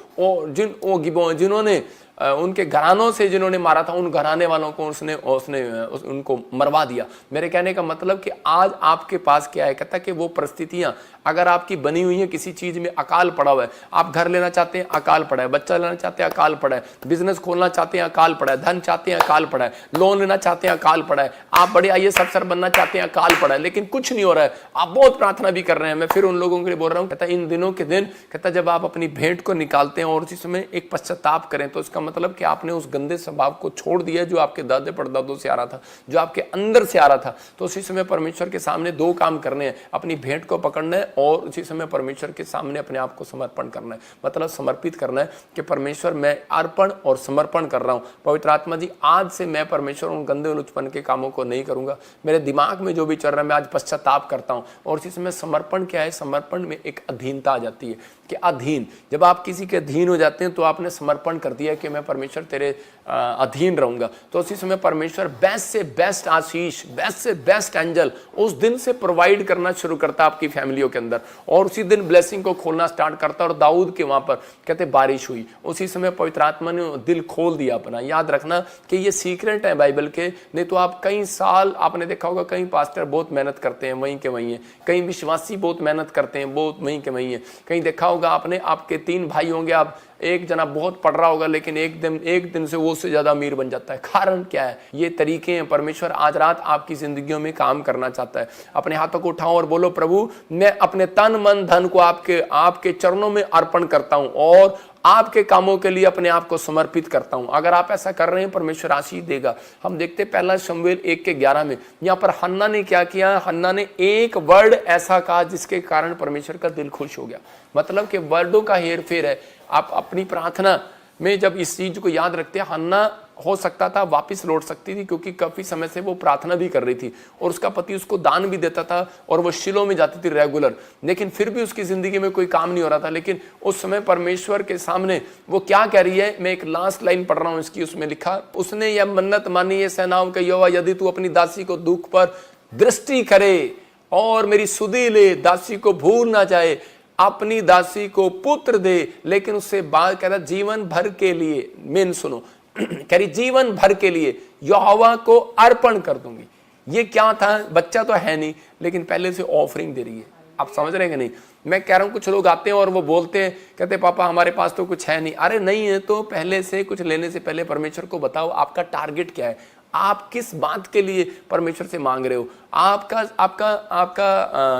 जिन्होंने उनके घरानों से जिन्होंने मारा था, उन घराने वालों को उसने उनको मरवा दिया। मेरे कहने का मतलब कि आज आपके पास क्या है, कहता कि वो परिस्थितियां अगर आपकी बनी हुई है, किसी चीज में अकाल पड़ा हुआ है, आप घर लेना चाहते हैं अकाल पड़ा है, बच्चा लेना चाहते हैं अकाल पड़ा है, बिजनेस खोलना चाहते हैं अकाल पड़ा है, धन चाहते हैं अकाल पड़ा है, लोन लेना चाहते हैं अकाल पड़ा है, आप बड़े IAS अफसर बनना चाहते हैं अकाल पड़ा है, लेकिन कुछ नहीं हो रहा है, आप बहुत प्रार्थना भी कर रहे हैं। मैं फिर उन लोगों के लिए बोल रहा हूँ, कहता इन दिनों के दिन, कहता जब आप अपनी भेंट को निकालते हैं और उसी समय एक पश्चाताप करें, तो इसका मतलब कि आपने उस गंदे स्वभाव को छोड़ दिया जो आपके दादे परदादों से आ रहा था, जो आपके अंदर से आ रहा था। तो उसी समय परमेश्वर के सामने 2 काम करने हैं, अपनी भेंट को पकड़ना है और उसी समय परमेश्वर के सामने अपने आप को समर्पण करना है, मतलब समर्पित करना है कि परमेश्वर मैं अर्पण और समर्पण कर रहा हूं। पवित्र आत्मा जी आज से मैं परमेश्वर उन गंदे लुचपन के कामों को नहीं करूंगा, मेरे दिमाग में जो भी चल रहा है मैं आज पश्चाताप करता हूं। और उसी समय समर्पण क्या है, समर्पण में एक अधीनता आ जाती है कि अधीन, जब आप किसी के अधीन हो जाते हैं तो आपने समर्पण कर दिया कि मैं परमेश्वर तेरे अधीन रहूंगा। तो उसी समय परमेश्वर बेस्ट से बेस्ट आशीष, बेस्ट से बेस्ट एंजल उस दिन से प्रोवाइड करना शुरू करता आपकी फैमिलियों के अंदर, और उसी दिन ब्लेसिंग को खोलना स्टार्ट करता। और दाऊद के वहां पर कहते बारिश हुई, उसी समय पवित्र आत्मा ने दिल खोल दिया अपना। याद रखना कि ये सीक्रेट है बाइबल के, नहीं तो आप कई साल, आपने देखा होगा कई पास्टर बहुत मेहनत करते हैं वहीं के वहीं है, कई विश्वासी बहुत मेहनत करते हैं बहुत वहीं के वहीं है। कहीं देखा होगा आपने, आपके 3 भाई होंगे, आप एक जना बहुत पढ़ रहा होगा लेकिन एक दिन से वो उससे ज्यादा अमीर बन जाता है। कारण क्या है, ये तरीके हैं। परमेश्वर आज रात आपकी जिंदगियों में काम करना चाहता है। अपने हाथों को उठाओ और बोलो, प्रभु मैं अपने तन मन धन को आपके चरणों में अर्पण करता हूं और आपके कामों के लिए अपने आप को समर्पित करता हूं। अगर आप ऐसा कर रहे हैं परमेश्वर आशीष देगा। हम देखते हैं 1 शमूएल 1:11 में, यहां पर हन्ना ने क्या किया, हन्ना ने एक वर्ड ऐसा कहा जिसके कारण परमेश्वर का दिल खुश हो गया। मतलब कि वर्डों का हेर फेर है। आप अपनी प्रार्थना में जब इस चीज को याद रखते हैं, हन्ना हो सकता था वापस लौट सकती थी क्योंकि काफी समय से वो प्रार्थना भी कर रही थी और उसका पति उसको दान भी देता था और वो शिलो में जाती थी रेगुलर, लेकिन फिर भी उसकी जिंदगी में कोई काम नहीं हो रहा था। लेकिन उस समय परमेश्वर के सामने वो क्या कह रही है, मैं एक लास्ट लाइन पढ़ रहा हूं इसकी, उसमें लिखा, उसने यह मन्नत मानी है सेनाओं के यहोवा, यदि तू अपनी दासी को दुख पर दृष्टि करे और मेरी सुधि ले, दासी को भूल ना जाए, अपनी दासी को पुत्र दे, लेकिन उससे बात कह रहा जीवन भर के लिए, मेन सुनो, कह रही जीवन भर के लिए यहोवा को अर्पण कर दूंगी। ये क्या था, बच्चा तो है नहीं लेकिन पहले से ऑफरिंग दे रही है। आप समझ रहे हैं कि नहीं? मैं कह रहा हूं कुछ लोग आते हैं और वो बोलते हैं, कहते पापा हमारे पास तो कुछ है नहीं। अरे नहीं है तो पहले से कुछ लेने से पहले परमेश्वर को बताओ आपका टारगेट क्या है, आप किस बात के लिए परमेश्वर से मांग रहे हो, आपका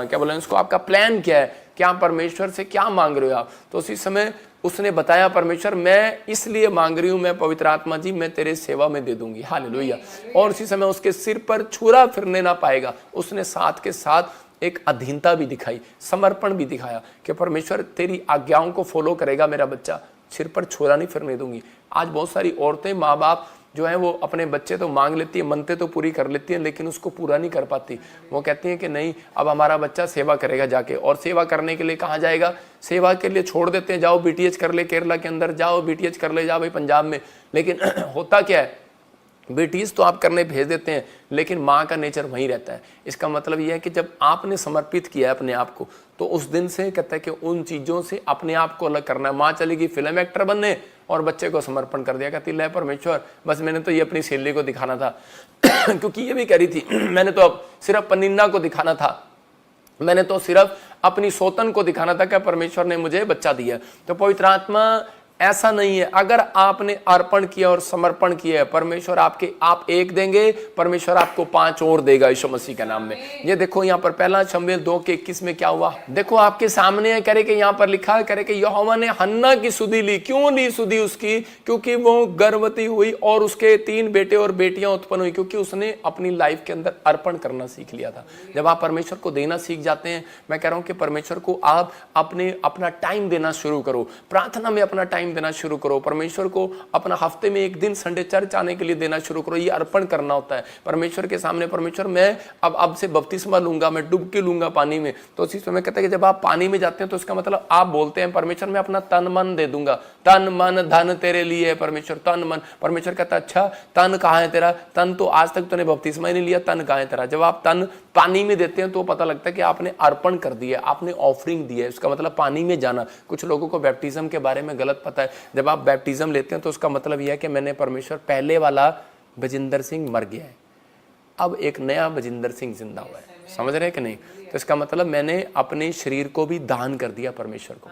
क्या बोला इसको, आपका प्लान क्या है, क्या परमेश्वर से क्या मांग रहे हो आप। तो उसी समय उसने बताया, परमेश्वर मैं इसलिए मांग रही हूं, मैं पवित्र आत्मा जी मैं तेरे सेवा में दे दूंगी। हालेलुया। और उसी समय उसके सिर पर छुरा फिरने ना पाएगा। उसने साथ के साथ एक अधीनता भी दिखाई, समर्पण भी दिखाया कि परमेश्वर तेरी आज्ञाओं को फॉलो करेगा मेरा बच्चा, सिर पर छुरा नहीं फिरने दूंगी। आज बहुत सारी औरतें, माँ बाप जो है वो अपने बच्चे तो मांग लेती है, मनते तो पूरी कर लेती है, लेकिन उसको पूरा नहीं कर पाती। वो कहती हैं कि नहीं, अब हमारा बच्चा सेवा करेगा जाके, और सेवा करने के लिए कहाँ जाएगा, सेवा के लिए छोड़ देते हैं, जाओ बीटीएच कर ले केरला के अंदर, जाओ बीटीएच कर ले, जाओ भाई पंजाब में। लेकिन होता क्या है, बेटीज तो आप करने भेज देते हैं, लेकिन माँ का नेचर वहीं रहता है। इसका मतलब यह है कि जब आपने समर्पित किया है अपने आप को, तो उस दिन से कहता है कि उन चीज़ों से अपने आप को अलग करना है। माँ चली गई फिल्म एक्टर बनने और बच्चे को समर्पण कर दिया, कहती ले परमेश्वर बस मैंने तो ये अपनी सहेली को दिखाना था क्योंकि ये भी कह रही थी मैंने तो अब सिर्फ पनिन्ना को दिखाना था, मैंने तो सिर्फ अपनी सोतन को दिखाना था कि परमेश्वर ने मुझे बच्चा दिया। तो पवित्र आत्मा ऐसा नहीं है। अगर आपने अर्पण किया और समर्पण किया है, परमेश्वर आप एक देंगे, परमेश्वर आपको 5 और देगा यीशु मसीह के नाम में। ये देखो यहाँ पर पहला शमूएल 2:21 में क्या हुआ, देखो आपके सामने है, करे कि यहाँ पर लिखा है, करे कि यहोवा ने हन्ना की सुधि ली। क्यों ली सुधि उसकी, क्योंकि वो गर्भवती हुई और उसके 3 बेटे और बेटियां उत्पन्न हुई, क्योंकि उसने अपनी लाइफ के अंदर अर्पण करना सीख लिया था। जब आप परमेश्वर को देना सीख जाते हैं, मैं कह रहा हूं कि परमेश्वर को आप अपना टाइम देना शुरू करो, प्रार्थना में अपना टाइम देना शुरू करो, परमेश्वर को अपना हफ्ते में एक दिन संडे चर्च आने के लिए देना शुरू करो। ये अर्पण करना होता है परमेश्वर के सामने। परमेश्वर मैं अब से बपतिस्मा लूंगा, मैं डुबकी लूंगा पानी में। तो उसी समय कहते हैं कि जब आप पानी में जाते हैं तो इसका मतलब आप बोलते हैं परमेश्वर मैं अपना तन मन दे दूंगा, तन मन धन तेरे लिए है परमेश्वर, तन मन। परमेश्वर कहता है अच्छा तन कहाँ है तेरा, तन तो आज तक तूने बपतिस्मा ही नहीं लिया, तन कहाँ है तेरा। जब आप तन पानी में देते हैं तो पता लगता है कि आपने अर्पण कर दिया, आपने ऑफरिंग दी है। उसका मतलब पानी में जाना। कुछ लोगों को बैप्टिज्म के बारे में गलत पता है। जब आप बैप्टिज्म लेते हैं तो उसका मतलब यह है कि मैंने परमेश्वर पहले वाला बजिंदर सिंह मर गया है, अब एक नया बजिंदर सिंह जिंदा हुआ है। समझ रहे हैं कि नहीं? तो इसका मतलब मैंने अपने शरीर को भी दान कर दिया परमेश्वर को।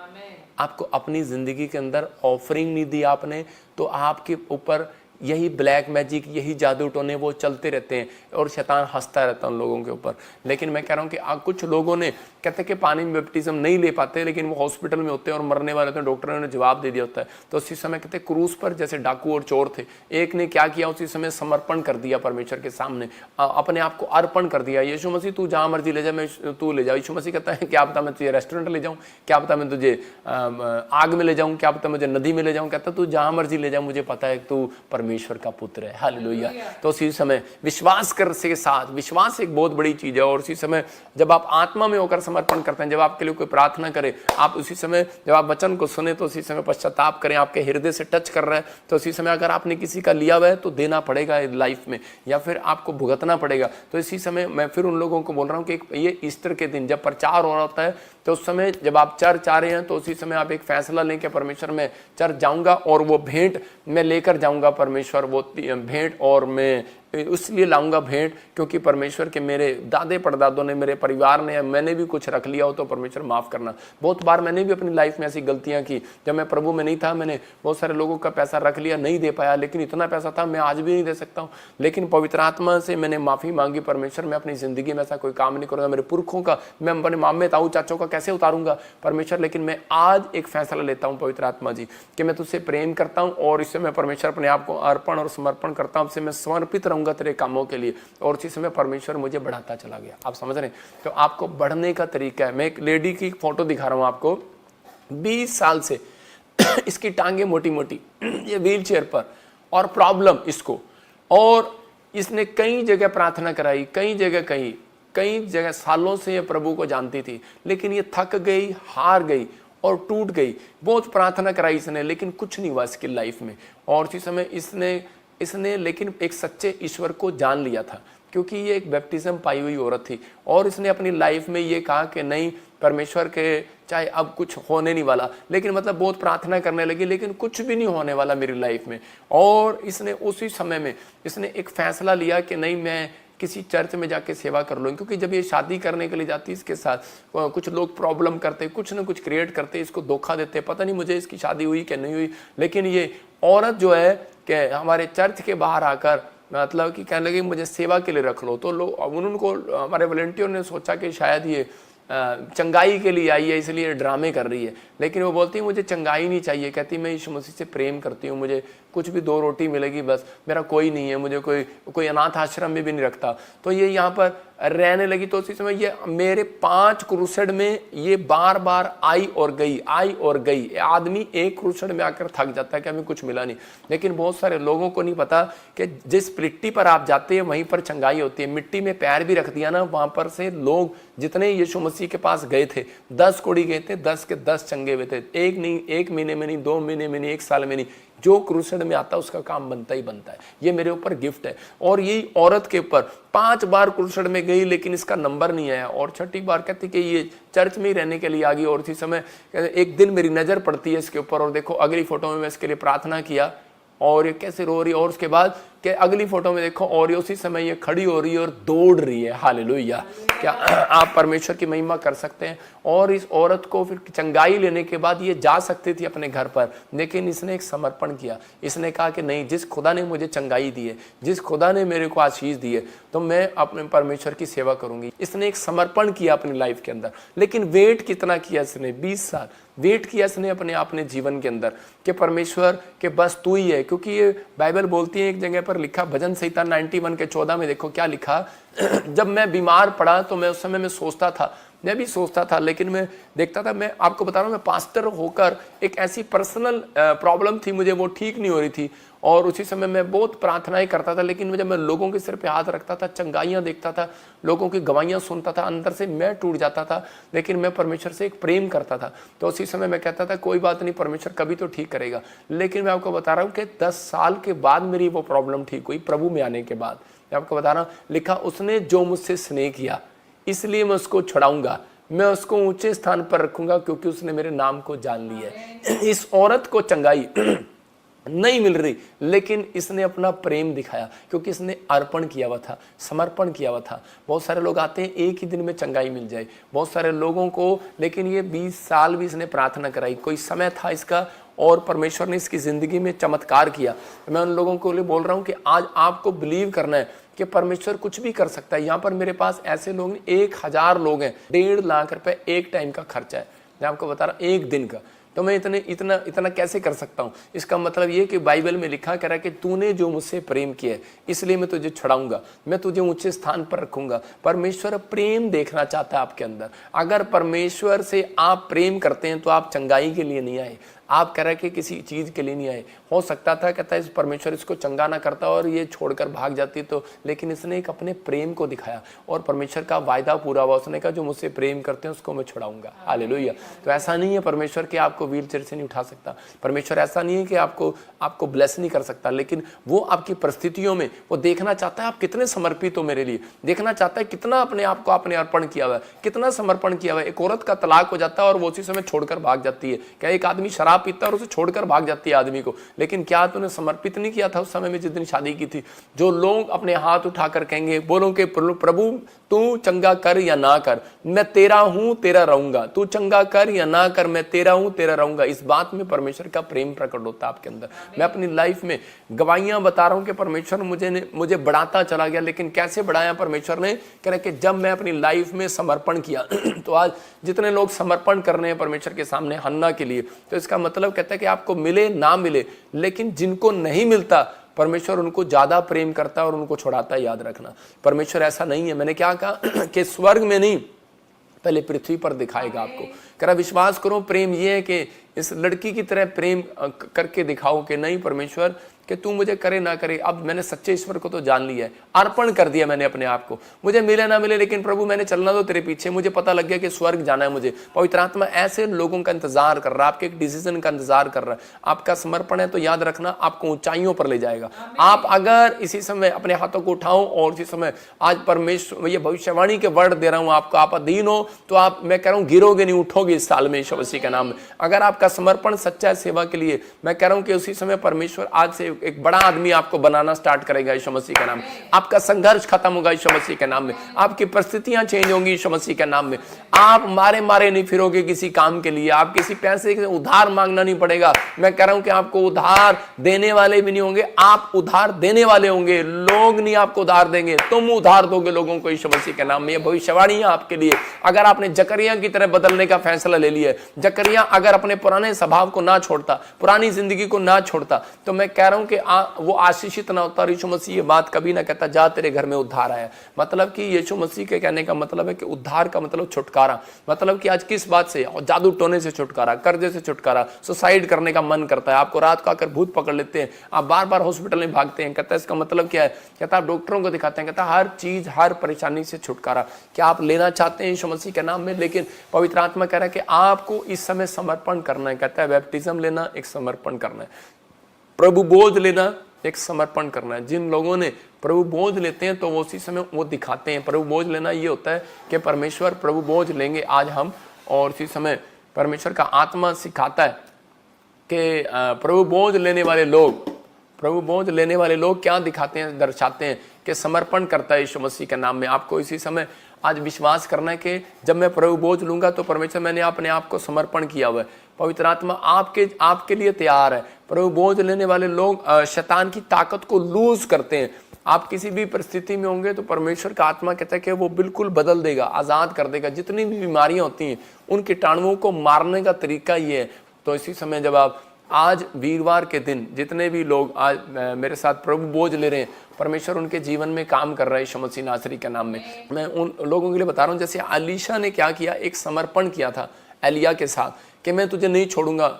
आपको अपनी जिंदगी के अंदर ऑफरिंग नहीं दी आपने, तो आपके ऊपर यही ब्लैक मैजिक, यही जादू टोने वो चलते रहते हैं और शैतान हंसता रहता है उन लोगों के ऊपर। लेकिन मैं कह रहा हूँ कि कुछ लोगों ने कहते हैं कि पानी में बैप्टिज्म नहीं ले पाते, लेकिन वो हॉस्पिटल में होते हैं और मरने वाले होते हैं, डॉक्टरों ने जवाब दे दिया होता है। तो उसी समय कहते हैं क्रूस पर जैसे डाकू और चोर थे, एक ने क्या किया, उसी समय समर्पण कर दिया परमेश्वर के सामने, अपने आप को अर्पण कर दिया। यीशु मसीह तू जहाँ मर्जी ले जा, मैं तू ले जा। यीशु मसीह कहता है क्या पता मैं तुझे रेस्टोरेंट ले जाऊँ, क्या पता मैं तुझे आग में ले जाऊँ, क्या पता मुझे नदी में ले जाऊँ। कहता तू जहाँ मर्जी ले जा, मुझे पता है तू परमेश्वर का पुत्र है। हालेलुया। तो उसी समय विश्वास कर के साथ, विश्वास एक बहुत बड़ी चीज है। और उसी समय जब आप आत्मा में होकर समर्पण करते हैं, जब आपके लिए कोई प्रार्थना करे, आप उसी समय जब आप वचन को सुने तो उसी समय पश्चाताप करें, आपके हृदय से टच कर रहा है तो उसी समय अगर आपने किसी का लिया हुआ है तो देना पड़ेगा लाइफ में, या फिर आपको भुगतना पड़ेगा। तो इसी समय मैं फिर उन लोगों को बोल रहा हूँ कि ये ईस्टर के दिन जब प्रचार हो रहा होता है, तो उस समय जब आप चर्च आ रहे हैं तो उसी समय आप एक फैसला लें कि परमेश्वर मैं चर्च जाऊंगा और वो भेंट मैं लेकर जाऊंगा परमेश्वर, वो भेंट, और मैं इसलिए लाऊंगा भेंट क्योंकि परमेश्वर के मेरे दादे परदादों ने, मेरे परिवार ने, मैंने भी कुछ रख लिया हो तो परमेश्वर माफ़ करना। बहुत बार मैंने भी अपनी लाइफ में ऐसी गलतियां की, जब मैं प्रभु में नहीं था मैंने बहुत सारे लोगों का पैसा रख लिया, नहीं दे पाया, लेकिन इतना पैसा था मैं आज भी नहीं दे सकता हूँ। लेकिन पवित्र आत्मा से मैंने माफ़ी मांगी, परमेश्वर मैं अपनी ज़िंदगी में ऐसा कोई काम नहीं करूँगा, मेरे पुरखों का मैं अपने मामे ताऊ चाचों का कैसे उतारूंगा परमेश्वर। लेकिन मैं आज एक फैसला लेता हूँ पवित्र आत्मा जी कि मैं तुझसे प्रेम करता हूँ और इससे मैं परमेश्वर अपने आप को अर्पण और समर्पण करता हूँ, उससे मैं समर्पित रहूंगा तेरे कामों के लिए। और उसी समय परमेश्वर मुझे बढ़ाता चला गया। आप समझ रहे हैं? तो आपको बढ़ने का तरीका है। मैं एक लेडी की फोटो दिखा रहा हूँ आपको, 20 साल से इसकी टांगे मोटी मोटी, ये व्हील चेयर पर, और प्रॉब्लम इसको, और इसने कई जगह प्रार्थना कराई, कई जगह सालों से ये प्रभु को जानती थी, लेकिन ये थक गई, हार गई और टूट गई। बहुत प्रार्थना कराई इसने, लेकिन कुछ नहीं हुआ इसकी लाइफ में। और उसी समय इसने लेकिन एक सच्चे ईश्वर को जान लिया था, क्योंकि ये एक बैप्टिज्म पाई हुई औरत थी। और इसने अपनी लाइफ में ये कहा कि नहीं परमेश्वर के चाहे अब कुछ होने नहीं वाला, लेकिन मतलब बहुत प्रार्थना करने लगी, लेकिन कुछ भी नहीं होने वाला मेरी लाइफ में। और इसने उसी समय में इसने एक फैसला लिया कि नहीं मैं किसी चर्च में जाके सेवा कर लूँ, क्योंकि जब ये शादी करने के लिए जाती है इसके साथ कुछ लोग प्रॉब्लम करते, कुछ ना कुछ क्रिएट करते, इसको धोखा देते। पता नहीं मुझे इसकी शादी हुई कि नहीं हुई, लेकिन ये औरत जो है कि हमारे चर्च के बाहर आकर मतलब कि कहने लगी मुझे सेवा के लिए रख लो। तो लोग उनको, हमारे वॉलंटियर ने सोचा कि शायद ये चंगाई के लिए आई है इसलिए ड्रामे कर रही है, लेकिन वो बोलती है मुझे चंगाई नहीं चाहिए। कहती मैं यीशु मसीह से प्रेम करती हूँ, मुझे कुछ भी 2 रोटी मिलेगी बस, मेरा कोई नहीं है, मुझे कोई अनाथ आश्रम में भी नहीं रखता। तो ये यहाँ पर रहने लगी। तो उसी समय ये मेरे 5 क्रूसेड में ये बार बार आई और गई। आदमी एक क्रूसेड में आकर थक जाता है कि हमें कुछ मिला नहीं, लेकिन बहुत सारे लोगों को नहीं पता कि जिस मिट्टी पर आप जाते हैं वहीं पर चंगाई होती है। मिट्टी में पैर भी रख दिया ना, वहां पर से लोग जितने यीशु मसीह के पास गए थे, 10 कोड़ी गए थे, 10 के 10 चंगे हुए थे। एक नहीं, 1 महीने में नहीं, 2 महीने में नहीं, 1 साल में नहीं, जो क्रूसेड में आता है उसका काम बनता ही बनता है। ये मेरे ऊपर गिफ्ट है। और यही औरत के ऊपर 5 बार क्रूसेड में गई, लेकिन इसका नंबर नहीं आया, और 6ठी बार कहती कि ये चर्च में ही रहने के लिए आ गई। और इसी समय एक दिन मेरी नजर पड़ती है इसके ऊपर, और देखो अगली फोटो में मैं इसके लिए प्रार्थना किया और ये कैसे रो रही है, और उसके बाद कि अगली फोटो में देखो और ये उसी समय ये खड़ी हो रही है और दौड़ रही है। हालेलुया। क्या आप परमेश्वर की महिमा कर सकते हैं? और इस औरत को फिर चंगाई लेने के बाद ये जा सकती थी अपने घर पर, लेकिन इसने एक समर्पण किया। इसने कहा कि नहीं, जिस खुदा ने मुझे चंगाई दी है, जिस खुदा ने मेरे को आशीष दी है, तो मैं अपने परमेश्वर की सेवा करूंगी। इसने एक समर्पण किया अपनी लाइफ के अंदर। लेकिन वेट कितना किया इसने? 20 साल वेट किया इसने अपने जीवन के अंदर कि परमेश्वर के बस तू ही है। क्योंकि ये बाइबल बोलती है, एक जगह पर लिखा, भजन संहिता 91 के 14 में देखो क्या लिखा। जब मैं बीमार पड़ा तो मैं उस समय में सोचता था, मैं भी सोचता था, लेकिन मैं देखता था, मैं आपको बता रहा हूँ, मैं पास्टर होकर एक ऐसी पर्सनल प्रॉब्लम थी मुझे, वो ठीक नहीं हो रही थी। और उसी समय मैं बहुत प्रार्थनाएं करता था, लेकिन जब मैं लोगों के सिर पे हाथ रखता था, चंगाइयाँ देखता था, लोगों की गवाहियाँ सुनता था, अंदर से मैं टूट जाता था। लेकिन मैं परमेश्वर से एक प्रेम करता था। तो उसी समय मैं कहता था कोई बात नहीं, परमेश्वर कभी तो ठीक करेगा। लेकिन मैं आपको बता रहा हूँ कि 10 साल के बाद मेरी वो प्रॉब्लम ठीक हुई, प्रभु में आने के बाद। मैं आपको बता रहा हूँ, लिखा, उसने जो मुझसे स्नेह किया इसलिए मैं उसको छुड़ाऊंगा, मैं उसको ऊंचे स्थान पर रखूंगा, क्योंकि उसने मेरे नाम को जान लिया है। इस औरत को चंगाई नहीं मिल रही, लेकिन इसने अपना प्रेम दिखाया, क्योंकि इसने अर्पण किया हुआ था, समर्पण किया हुआ था। बहुत सारे लोग आते हैं एक ही दिन में चंगाई मिल जाए, बहुत सारे लोगों को, लेकिन ये 20 साल भी इसने प्रार्थना कराई। कोई समय था इसका, और परमेश्वर ने इसकी जिंदगी में चमत्कार किया। मैं उन लोगों को लिए बोल रहा हूं कि आज आपको बिलीव करना है कि परमेश्वर कुछ भी कर सकता है। यहाँ पर मेरे पास ऐसे लोग 1000 लोग हैं, 1.5 लाख रुपए एक टाइम का खर्चा है। मैं आपको बता रहा हूँ, एक दिन का। तो मैं इतना कैसे कर सकता हूँ? इसका मतलब ये कि बाइबल में लिखा कह रहा है कि तूने जो मुझसे प्रेम किया है इसलिए मैं तुझे छुड़ाऊंगा, मैं तुझे ऊंचे स्थान पर रखूंगा। परमेश्वर प्रेम देखना चाहता है आपके अंदर। अगर परमेश्वर से आप प्रेम करते हैं तो आप चंगाई के लिए नहीं आए, आप कह रहे कि किसी चीज के लिए नहीं आए। हो सकता था कहता है परमेश्वर इसको चंगा ना करता और ये छोड़कर भाग जाती, तो लेकिन इसने एक अपने प्रेम को दिखाया और परमेश्वर का वायदा पूरा हुआ। उसने कहा जो मुझसे प्रेम करते हैं उसको मैं छुड़ाऊंगा। हालेलुया। तो ऐसा नहीं है परमेश्वर कि आपको व्हील चेयर से नहीं उठा सकता। परमेश्वर ऐसा नहीं है कि आपको ब्लेस नहीं कर सकता, लेकिन वो आपकी परिस्थितियों में वो देखना चाहता है आप कितने समर्पित हो मेरे लिए, देखना चाहता है कितना अपने आप को आपने अर्पण किया हुआ है, कितना समर्पण किया हुआ है। एक औरत का तलाक हो जाता है और वो उसी समय छोड़कर भाग जाती है। क्या एक आदमी शराब पीता है और उसे छोड़कर भाग जाती है आदमी को, लेकिन क्या तूने समर्पित नहीं किया था उस समय में जिस दिन शादी की थी? जो लोग अपने हाथ उठाकर कहेंगे, बोलो कि प्रभु तू चंगा कर या ना कर, मैं तेरा हूं तेरा रहूंगा, तू चंगा कर या ना कर, मैं तेरा हूं तेरा रहूंगा। इस बात में परमेश्वर का प्रेम प्रकट होता है आपके अंदर। मैं अपनी लाइफ में गवाहियां बता रहा हूं कि परमेश्वर मुझे बढ़ाता चला गया। लेकिन कैसे बढ़ाया परमेश्वर ने? कह रहे कि जब मैं अपनी लाइफ में समर्पण किया तो आज जितने लोग समर्पण कर रहे हैं परमेश्वर के सामने हन्ना के लिए, तो इसका मतलब कहता है कि आपको मिले ना मिले, लेकिन जिनको नहीं मिलता परमेश्वर उनको ज्यादा प्रेम करता है और उनको छुड़ाता है। याद रखना, परमेश्वर ऐसा नहीं है। मैंने क्या कहा कि स्वर्ग में नहीं, पहले पृथ्वी पर दिखाएगा आपको। करा विश्वास करो, प्रेम ये है कि इस लड़की की तरह प्रेम करके दिखाओ कि नहीं परमेश्वर कि तू मुझे करे ना करे, अब मैंने सच्चे ईश्वर को तो जान लिया है, अर्पण कर दिया मैंने अपने आप को। मुझे मिले ना मिले, लेकिन प्रभु मैंने चलना तो तेरे पीछे, मुझे पता लग गया कि स्वर्ग जाना है मुझे। पवित्र आत्मा ऐसे लोगों का इंतजार कर रहा है, आपके एक डिसीजन का इंतजार कर रहा है। आपका समर्पण है तो याद रखना आपको ऊंचाइयों पर ले जाएगा। आप अगर इसी समय अपने हाथों को उठाओ और इसी समय आज परमेश्वर ये भविष्यवाणी के वर्ड दे रहा हूं आपको, आप अधीन हो तो आप, मैं कह रहा हूं, गिरोगे नहीं, उठोगे इस साल में यीशु मसीह के नाम में। अगर आपका समर्पण सच्चा है सेवा के लिए, मैं कह रहा हूं कि उसी समय परमेश्वर आज से एक बड़ा आदमी आपको बनाना स्टार्ट करेगा यीशु मसीह के नाम में। आपका संघर्ष खत्म होगा यीशु मसीह के नाम में, आपकी परिस्थितियां चेंज होंगी यीशु मसीह के नाम में। आप मारे मारे नहीं फिरोगे किसी काम के लिए, आप किसी पैसे के उधार मांगना नहीं पड़ेगा। मैं कह रहा हूं कि आपको उधार देने वाले भी नहीं होंगे, आप उधार देने वाले होंगे। लोग नहीं आपको उधार देंगे, तुम उधार दोगे लोगों को यीशु मसीह के नाम में। ये भविष्यवाणी है आपके लिए। अगर आपने जकरिया की तरह बदलने का फैसला ले लिया, जकरिया अगर अपने पुराने स्वभाव को ना छोड़ता, पुरानी जिंदगी को ना छोड़ता, तो मैं कह रहा हूं कि वो आशीषित ना होता। यीशु मसीह ये बात कभी ना कहता जा तेरे घर में उद्धार आया। मतलब कि यीशु मसीह के कहने का मतलब है कि उद्धार का मतलब छुटकारा। मतलब कि आज किस बात से? जादू टोने से छुटकारा, कर्जे से छुटकारा। सुसाइड करने का मन करता है, आपको रात को आकर भूत पकड़ लेते हैं, आप बार बार हॉस्पिटल में भागते हैं। कहता है इसका मतलब क्या है? कहता आप डॉक्टरों को दिखाते हैं। कहता हर चीज, हर परेशानी से छुटकारा। क्या आप लेना चाहते हैं यीशु मसीह के नाम में? लेकिन पवित्र आत्मा कह रहा है कि आपको इस समय समर्पण करना है। कहता है बैप्टिज्म लेना एक समर्पण करना है, प्रभु बोझ लेना एक समर्पण करना है। जिन लोगों ने प्रभु बोझ लेते हैं तो वो उसी समय वो दिखाते हैं। प्रभु बोझ लेना ये होता है कि परमेश्वर प्रभु बोझ लेंगे आज हम, और उसी समय परमेश्वर का आत्मा सिखाता है कि प्रभु बोझ लेने वाले लोग, प्रभु बोझ लेने वाले लोग क्या दिखाते हैं, दर्शाते हैं कि समर्पण करता है यीशु मसीह के नाम में। आपको इसी समय आज विश्वास करना है कि जब मैं प्रभु बोझ लूंगा तो परमेश्वर मैंने अपने आप को समर्पण किया हुआ है। पवित्र आत्मा आपके लिए तैयार है। प्रभु बोझ लेने वाले लोग शैतान की ताकत को लूज करते हैं। आप किसी भी परिस्थिति में होंगे तो परमेश्वर का आत्मा कहता है कि वो बिल्कुल बदल देगा, आजाद कर देगा। जितनी भी बीमारियां होती हैं उन कीटाणुओं को मारने का तरीका ये है। तो इसी समय जब आप आज वीरवार के दिन जितने भी लोग आज मेरे साथ प्रभु बोझ ले रहे हैं, परमेश्वर उनके जीवन में काम कर रहा है यीशु मसीह नासरी के नाम में। मैं उन लोगों के लिए बता रहा हूँ, जैसे अलीशा ने क्या किया, एक समर्पण किया था एलिया के साथ कि मैं तुझे नहीं छोड़ूंगा,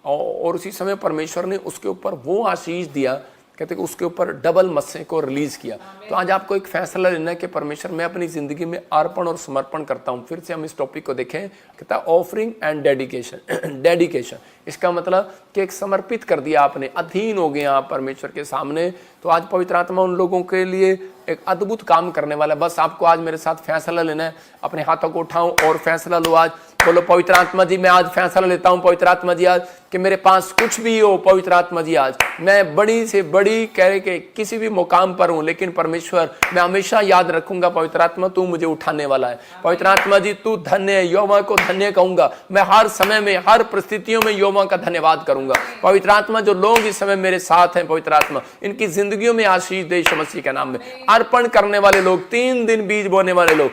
और उसी समय परमेश्वर ने उसके ऊपर वो आशीष दिया, कहते कि उसके ऊपर डबल मस्से को रिलीज किया। तो आज आपको एक फैसला लेना है कि परमेश्वर मैं अपनी जिंदगी में अर्पण और समर्पण करता हूं। फिर से हम इस टॉपिक को देखें, कहता है ऑफरिंग एंड डेडिकेशन। डेडिकेशन इसका मतलब कि एक समर्पित कर दिया आपने, अधीन हो गए आप परमेश्वर के सामने। तो आज पवित्र आत्मा उन लोगों के लिए एक अद्भुत काम करने वाला है। बस आपको आज मेरे साथ फैसला लेना है। अपने हाथों को उठाओ और फैसला लो। आज बोलो पवित्र आत्मा जी मैं आज फैसला लेता हूं, पवित्र आत्मा जी आज कि मेरे पास कुछ भी हो, पवित्र आत्मा जी आज मैं बड़ी से बड़ी कह रहे कि किसी भी मुकाम पर हूं, लेकिन परमेश्वर मैं हमेशा याद रखूंगा पवित्र आत्मा तू मुझे उठाने वाला है। पवित्र आत्मा जी तू धन्य है, यहोवा को धन्य कहूंगा। मैं हर समय में, हर परिस्थितियों में यहोवा का धन्यवाद करूंगा। पवित्र आत्मा जो लोग इस समय मेरे साथ हैं, पवित्र आत्मा इनकी जिंदगियों में आशीष दे यीशु मसीह के नाम में। अर्पण करने वाले लोग, 3 दिन बीज बोने वाले लोग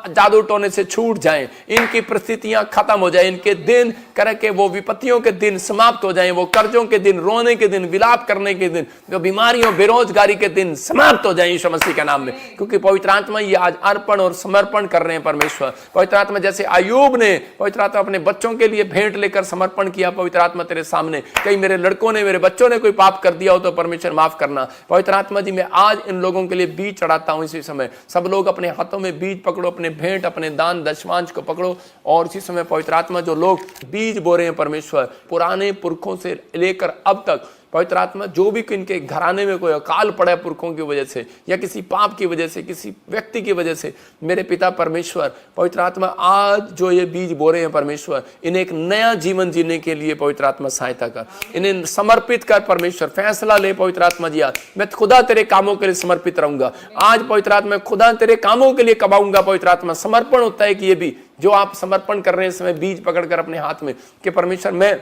जादू टोने से छूट जाएं, इनकी परिस्थितियां खत्म हो जाए, इनके दिन करके वो विपत्तियों के दिन समाप्त हो जाएं, वो कर्जों के दिन, रोने के दिन, विलाप करने के दिन, जो बीमारियों बेरोजगारी के दिन समाप्त हो जाएं यीशु मसीह के नाम में। क्योंकि पवित्र आत्मा ये आज अर्पण और समर्पण कर रहे हैं परमेश्वर। पवित्र आत्मा जैसे अय्यूब ने पवित्र आत्मा अपने बच्चों के लिए भेंट लेकर समर्पण किया, पवित्र आत्मा तेरे सामने कहीं मेरे लड़कों ने, मेरे बच्चों ने कोई पाप कर दिया हो तो परमेश्वर माफ करना। पवित्र आत्मा जी मैं आज इन लोगों के लिए बीज चढ़ाता हूं। इसी समय सब लोग अपने हाथों में बीज पकड़ो, अपने भेंट, अपने दान दशमांश को पकड़ो, और इसी समय पवित्र आत्मा जो लोग बीज बो रहे हैं परमेश्वर, पुराने पुरखों से लेकर अब तक, पवित्र आत्मा जो भी इनके घराने में कोई अकाल पड़ा है पुरखों की वजह से या किसी पाप की वजह से, किसी व्यक्ति की वजह से, मेरे पिता परमेश्वर पवित्र आत्मा आज जो ये बीज बो रहे हैं परमेश्वर, इन्हें एक नया जीवन जीने के लिए पवित्र आत्मा सहायता कर, इन्हें समर्पित कर परमेश्वर। फैसला ले पवित्र आत्मा जी आज मैं खुदा तेरे कामों के लिए समर्पित रहूंगा। आज पवित्र आत्मा खुदा तेरे कामों के लिए कमाऊंगा। पवित्र आत्मा समर्पण होता है कि ये भी जो आप समर्पण कर रहे हैं इस समय बीज पकड़कर अपने हाथ में कि परमेश्वर मैं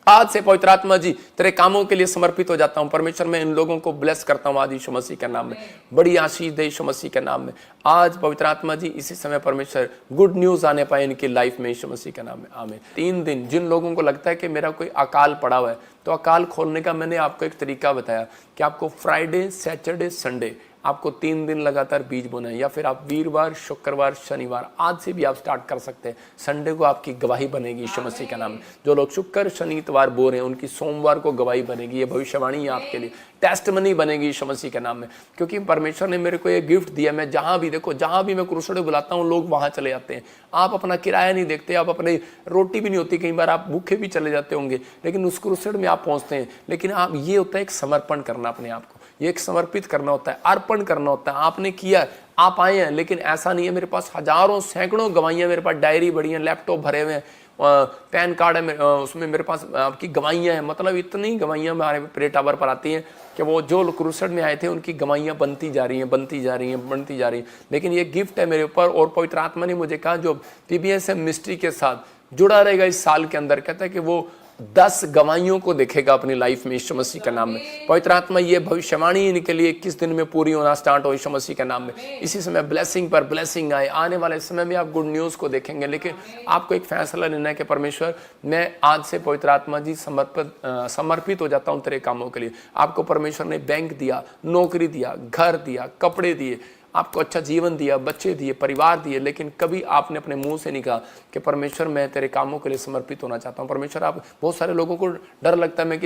आज से पवित्र आत्मा जी तेरे कामों के लिए समर्पित हो जाता हूं। परमेश्वर मैं इन लोगों को ब्लेस करता हूं आज यीशु मसीह के नाम में। बड़ी आशीष दे यीशु मसीह के नाम में। आज पवित्र आत्मा जी इसी समय परमेश्वर गुड न्यूज आने पाए इनकी लाइफ में यीशु मसीह के नाम में, आमीन। 3 दिन जिन लोगों को लगता है कि मेरा कोई अकाल पड़ा हुआ है, तो अकाल खोलने का मैंने आपको एक तरीका बताया कि आपको फ्राइडे, सैटरडे, संडे आपको 3 दिन लगातार बीज बोना है, या फिर आप वीरवार, शुक्रवार, शनिवार आज से भी आप स्टार्ट कर सकते हैं। संडे को आपकी गवाही बनेगी यीशु मसीह का नाम। जो लोग शुक्र शनि इतवार बो रहे हैं उनकी सोमवार को गवाही बनेगी। ये भविष्यवाणी है आपके लिए, टेस्टमनी बनेगी यीशु मसीह के नाम में। क्योंकि परमेश्वर ने मेरे को ये गिफ्ट दिया, मैं जहां भी देखो, जहां भी मैं क्रूसेडर बुलाता हूं लोग वहां चले जाते हैं। आप अपना किराया नहीं देखते, आप अपनी रोटी भी नहीं होती, कई बार आप भूखे भी चले जाते होंगे, लेकिन उस क्रूसेड में आप पहुंचते हैं। लेकिन आप ये होता है एक समर्पण करना अपने आप को, ये एक समर्पित करना होता है, अर्पण करना होता है। आपने किया, आप आए हैं, लेकिन ऐसा नहीं है। मेरे पास हजारों सैकड़ों गवाहियाँ, मेरे पास डायरी बड़ी हैं, लैपटॉप भरे हुए हैं, पैन कार्ड है उसमें मेरे पास आपकी गवाहियाँ हैं। मतलब इतनी गवाहियाँ हमारे प्रे टावर पर आती हैं कि वो जो क्रूसेड में आए थे उनकी गवाहियाँ बनती जा रही हैं, बनती जा रही हैं, बनती जा रही हैं। लेकिन ये गिफ्ट है मेरे ऊपर, और पवित्र आत्मा ने मुझे कहा जो PBSM मिनिस्ट्री के साथ जुड़ा रहेगा इस साल के अंदर, कहता है कि वो 10 गवाहियों को देखेगा अपनी लाइफ में यीशु मसीह का नाम में। पवित्र आत्मा ये भविष्यवाणी इनके लिए 21 दिन में पूरी होना स्टार्ट हो यीशु मसीह का नाम में। इसी समय ब्लेसिंग पर ब्लेसिंग आए। आने वाले समय में आप गुड न्यूज़ को देखेंगे, लेकिन आपको एक फैसला लेना है कि परमेश्वर, मैं आज से पवित्र आत्मा जी समर्पित हो जाता हूँ तेरे कामों के लिए। आपको परमेश्वर ने बैंक दिया, नौकरी दिया, घर दिया, कपड़े दिए, आपको अच्छा जीवन दिया, बच्चे दिए, परिवार दिए, लेकिन कभी आपने अपने मुंह से नहीं कहा कि परमेश्वर मैं तेरे कामों के लिए समर्पित होना चाहता हूँ। परमेश्वर, आप बहुत सारे लोगों को डर लगता है। मैं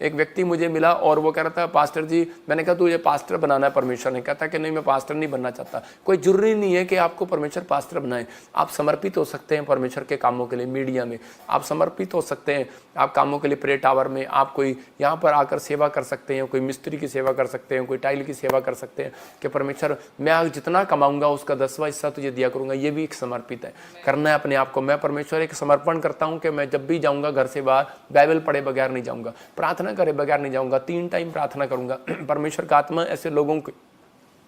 एक व्यक्ति मुझे मिला और वो कह रहा था, पास्टर जी, मैंने कहा तुझे पास्टर बनाना है। परमेश्वर ने कहता कि नहीं, मैं पास्टर नहीं बनना चाहता। कोई जरूरी नहीं है कि आपको परमेश्वर पास्टर बनाए। आप समर्पित हो सकते हैं परमेश्वर के कामों के लिए। मीडिया में आप समर्पित हो सकते हैं, आप कामों के लिए प्रे टावर में आप कोई यहाँ पर आकर सेवा कर सकते हैं, कोई मिस्त्री की सेवा कर सकते हैं, कोई टाइल की सेवा कर सकते हैं कि परमेश्वर मैं आज जितना कमाऊंगा उसका 10वां हिस्सा तुझे दिया करूंगा। ये भी एक समर्पित है, करना है अपने आप को। मैं परमेश्वर एक समर्पण करता हूं कि मैं जब भी जाऊंगा घर से बाहर बाइबल पढ़े बगैर नहीं जाऊंगा, प्रार्थना करे बगैर नहीं जाऊंगा, 3 टाइम प्रार्थना करूंगा। परमेश्वर का आत्मा ऐसे लोगों के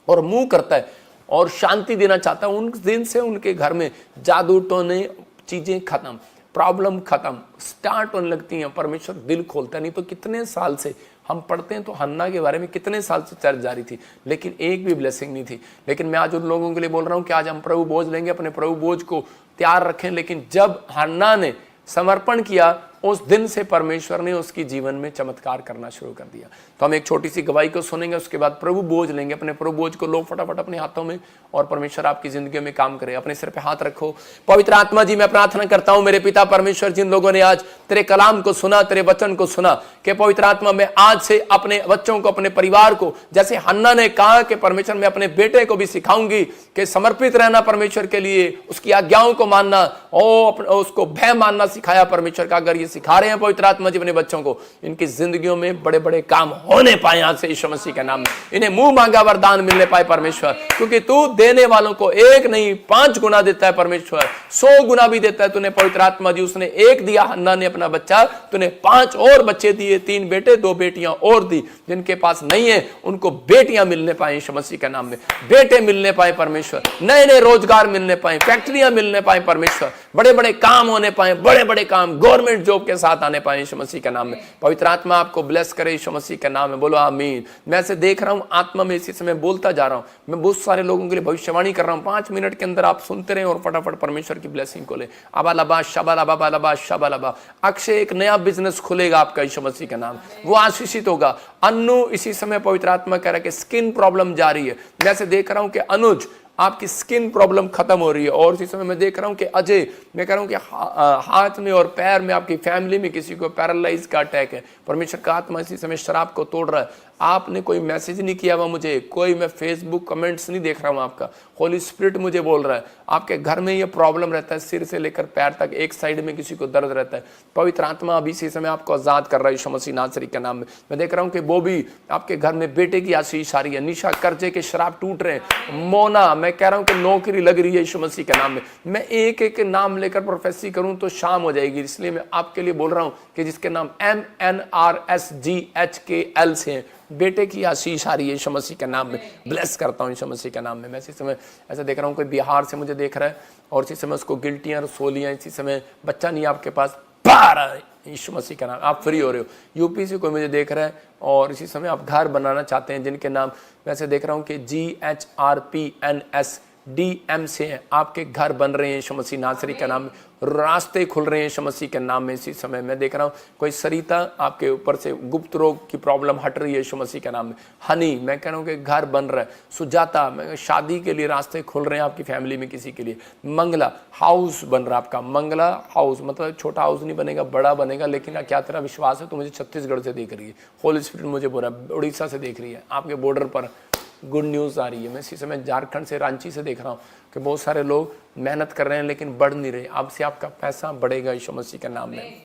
और मुंह करता है और शांति देना चाहता है। उन दिन से उनके घर में जादू टोने चीजें खत्म, प्रॉब्लम खत्म स्टार्ट होने लगती हैं। परमेश्वर दिल खोलता है। नहीं तो कितने साल से हम पढ़ते हैं तो हन्ना के बारे में कितने साल से चर्चा जारी थी, लेकिन एक भी ब्लेसिंग नहीं थी। लेकिन मैं आज उन लोगों के लिए बोल रहा हूं कि आज हम प्रभु बोझ लेंगे, अपने प्रभु बोझ को तैयार रखें। लेकिन जब हन्ना ने समर्पण किया, उस दिन से परमेश्वर ने उसकी जीवन में चमत्कार करना शुरू कर दिया। तो हम एक छोटी सी गवाही को सुनेंगे, उसके बाद प्रभु बोझ लेंगे। अपने प्रभु बोझ को लो फटाफट अपने हाथों में, और परमेश्वर आपकी जिंदगी में काम करे। अपने सिर पे हाथ रखो। पवित्र आत्मा जी, मैं प्रार्थना करता हूं मेरे पिता परमेश्वर, जिन लोगों ने आज तेरे कलाम को सुना, तेरे वचन को सुना, कि पवित्र आत्मा मैं आज से अपने बच्चों को, अपने परिवार को, जैसे हन्ना ने कहा कि परमेश्वर मैं अपने बेटे को भी सिखाऊंगी कि समर्पित रहना परमेश्वर के लिए, उसकी आज्ञाओं को मानना, उसको भय मानना सिखाया परमेश्वर का। अगर ये सिखा रहे हैं पवित्र आत्मा जी अपने बच्चों को, इनकी जिंदगियों में बड़े बड़े काम होने पाए आज से यीशु मसीह के नाम में। इन्हें मुंह मांगा वरदान मिलने पाए परमेश्वर, क्योंकि तू देने वालों को 1 नहीं 5 गुना देता है परमेश्वर, 100 गुना भी देता है। तूने पवित्र आत्मा जी, उसने 1 दिया हन्ना ने अपना बच्चा, तूने 5 और बच्चे दिए, 3 बेटे 2 बेटियां और दी। जिनके पास नहीं है उनको बेटियां मिलने पाए यीशु मसीह के नाम में, बेटे मिलने पाए परमेश्वर, नए नए रोजगार मिलने पाए, फैक्ट्रियां मिलने पाए परमेश्वर, बड़े बड़े काम होने पाए, बड़े बड़े काम गवर्नमेंट जॉब के साथ आने पाए यीशु मसीह के नाम में। पवित्र आत्मा आपको ब्लेस करे यीशु मसीह के नाम में। बोलो आमीन। मैं ऐसे देख रहा हूं आत्मा में, इसी समय बोलता जा रहा हूं। मैं बहुत सारे लोगों के लिए भविष्यवाणी कर रहा हूं। 5 मिनट के अंदर आप सुनते रहे और फटाफट परमेश्वर की ब्लेसिंग को ले। अबालबा शबालबा बालबा शबालबा। अक्षय एक नया बिजनेस खुलेगा आपका यीशु मसीह के नाम, वो आशीषित होगा। अन्नू इसी समय पवित्र आत्मा कह रहा है कि स्किन प्रॉब्लम जा रही है। मैं ऐसे देख रहा हूं कि अनुज आपकी स्किन प्रॉब्लम खत्म हो रही है। और इसी समय मैं देख रहा हूं कि अजय, मैं कह रहा हूं कि हाथ में और पैर में आपकी फैमिली में किसी को पैरालाइज का अटैक है। परमेश्वर का आत्मा इसी समय शराब को तोड़ रहा है। आपने कोई मैसेज नहीं किया हुआ मुझे, कोई मैं फेसबुक कमेंट्स नहीं देख रहा हूं आपका। होली स्पिरिट मुझे बोल रहा है आपके घर में ये प्रॉब्लम रहता है, सिर से लेकर पैर तक एक साइड में किसी को दर्द रहता है। पवित्र आत्मा अभी इसी समय आपको आजाद कर रहा है यीशु मसीह नासरी के नाम में। मैं देख रहा हूं कि बॉबी आपके घर में बेटे की आशीष आ रही है। निशा कर्जे के शराब टूट रहे हैं। मोना मैं कह रहा हूं कि नौकरी लग रही है यीशु मसीह के नाम में। मैं एक एक नाम लेकर प्रोफेसी करूं तो शाम हो जाएगी, इसलिए मैं आपके लिए बोल रहा हूं कि जिसके नाम MNRSGHKL से हैं, बेटे की आशीष आ रही है यीशु मसीह के नाम में। ब्लेस करता हूं यीशु मसीह के नाम में। मैं इसी समय ऐसा देख रहा हूं कोई बिहार से मुझे देख रहा है और इसी समय उसको गिल्टियां रसोलियां, इसी समय बच्चा नहीं आपके पास, बाहर यीशु मसीह का नाम, आप फ्री हो रहे हो। यूपी से कोई मुझे देख रहा है और इसी समय आप घर बनाना चाहते हैं, जिनके नाम वैसे देख रहा हूं कि GHRPNSDM से हैं, आपके घर बन रहे हैं यीशु मसीह नासरी का नाम, रास्ते खुल रहे हैं यीशु मसीह के नाम में। इसी समय मैं देख रहा हूं कोई सरिता आपके ऊपर से गुप्त रोग की प्रॉब्लम हट रही है यीशु मसीह के नाम में। हनी मैं कह रहा हूं कि घर बन रहा है। सुजाता मैं शादी के लिए रास्ते खुल रहे हैं आपकी फैमिली में किसी के लिए। मंगला हाउस बन रहा है आपका, मंगला हाउस मतलब छोटा हाउस नहीं बनेगा, बड़ा बनेगा। लेकिन क्या तेरा विश्वास है? तो मुझे छत्तीसगढ़ से देख रही है, होली स्पिरिट मुझे बोल रहा है उड़ीसा से देख रही है, आपके बॉर्डर पर गुड न्यूज़ आ रही है। मैं इसी समय झारखंड से, रांची से देख रहा हूँ कि बहुत सारे लोग मेहनत कर रहे हैं लेकिन बढ़ नहीं रहे। अब से आपका पैसा बढ़ेगा यीशु मसीह के नाम में।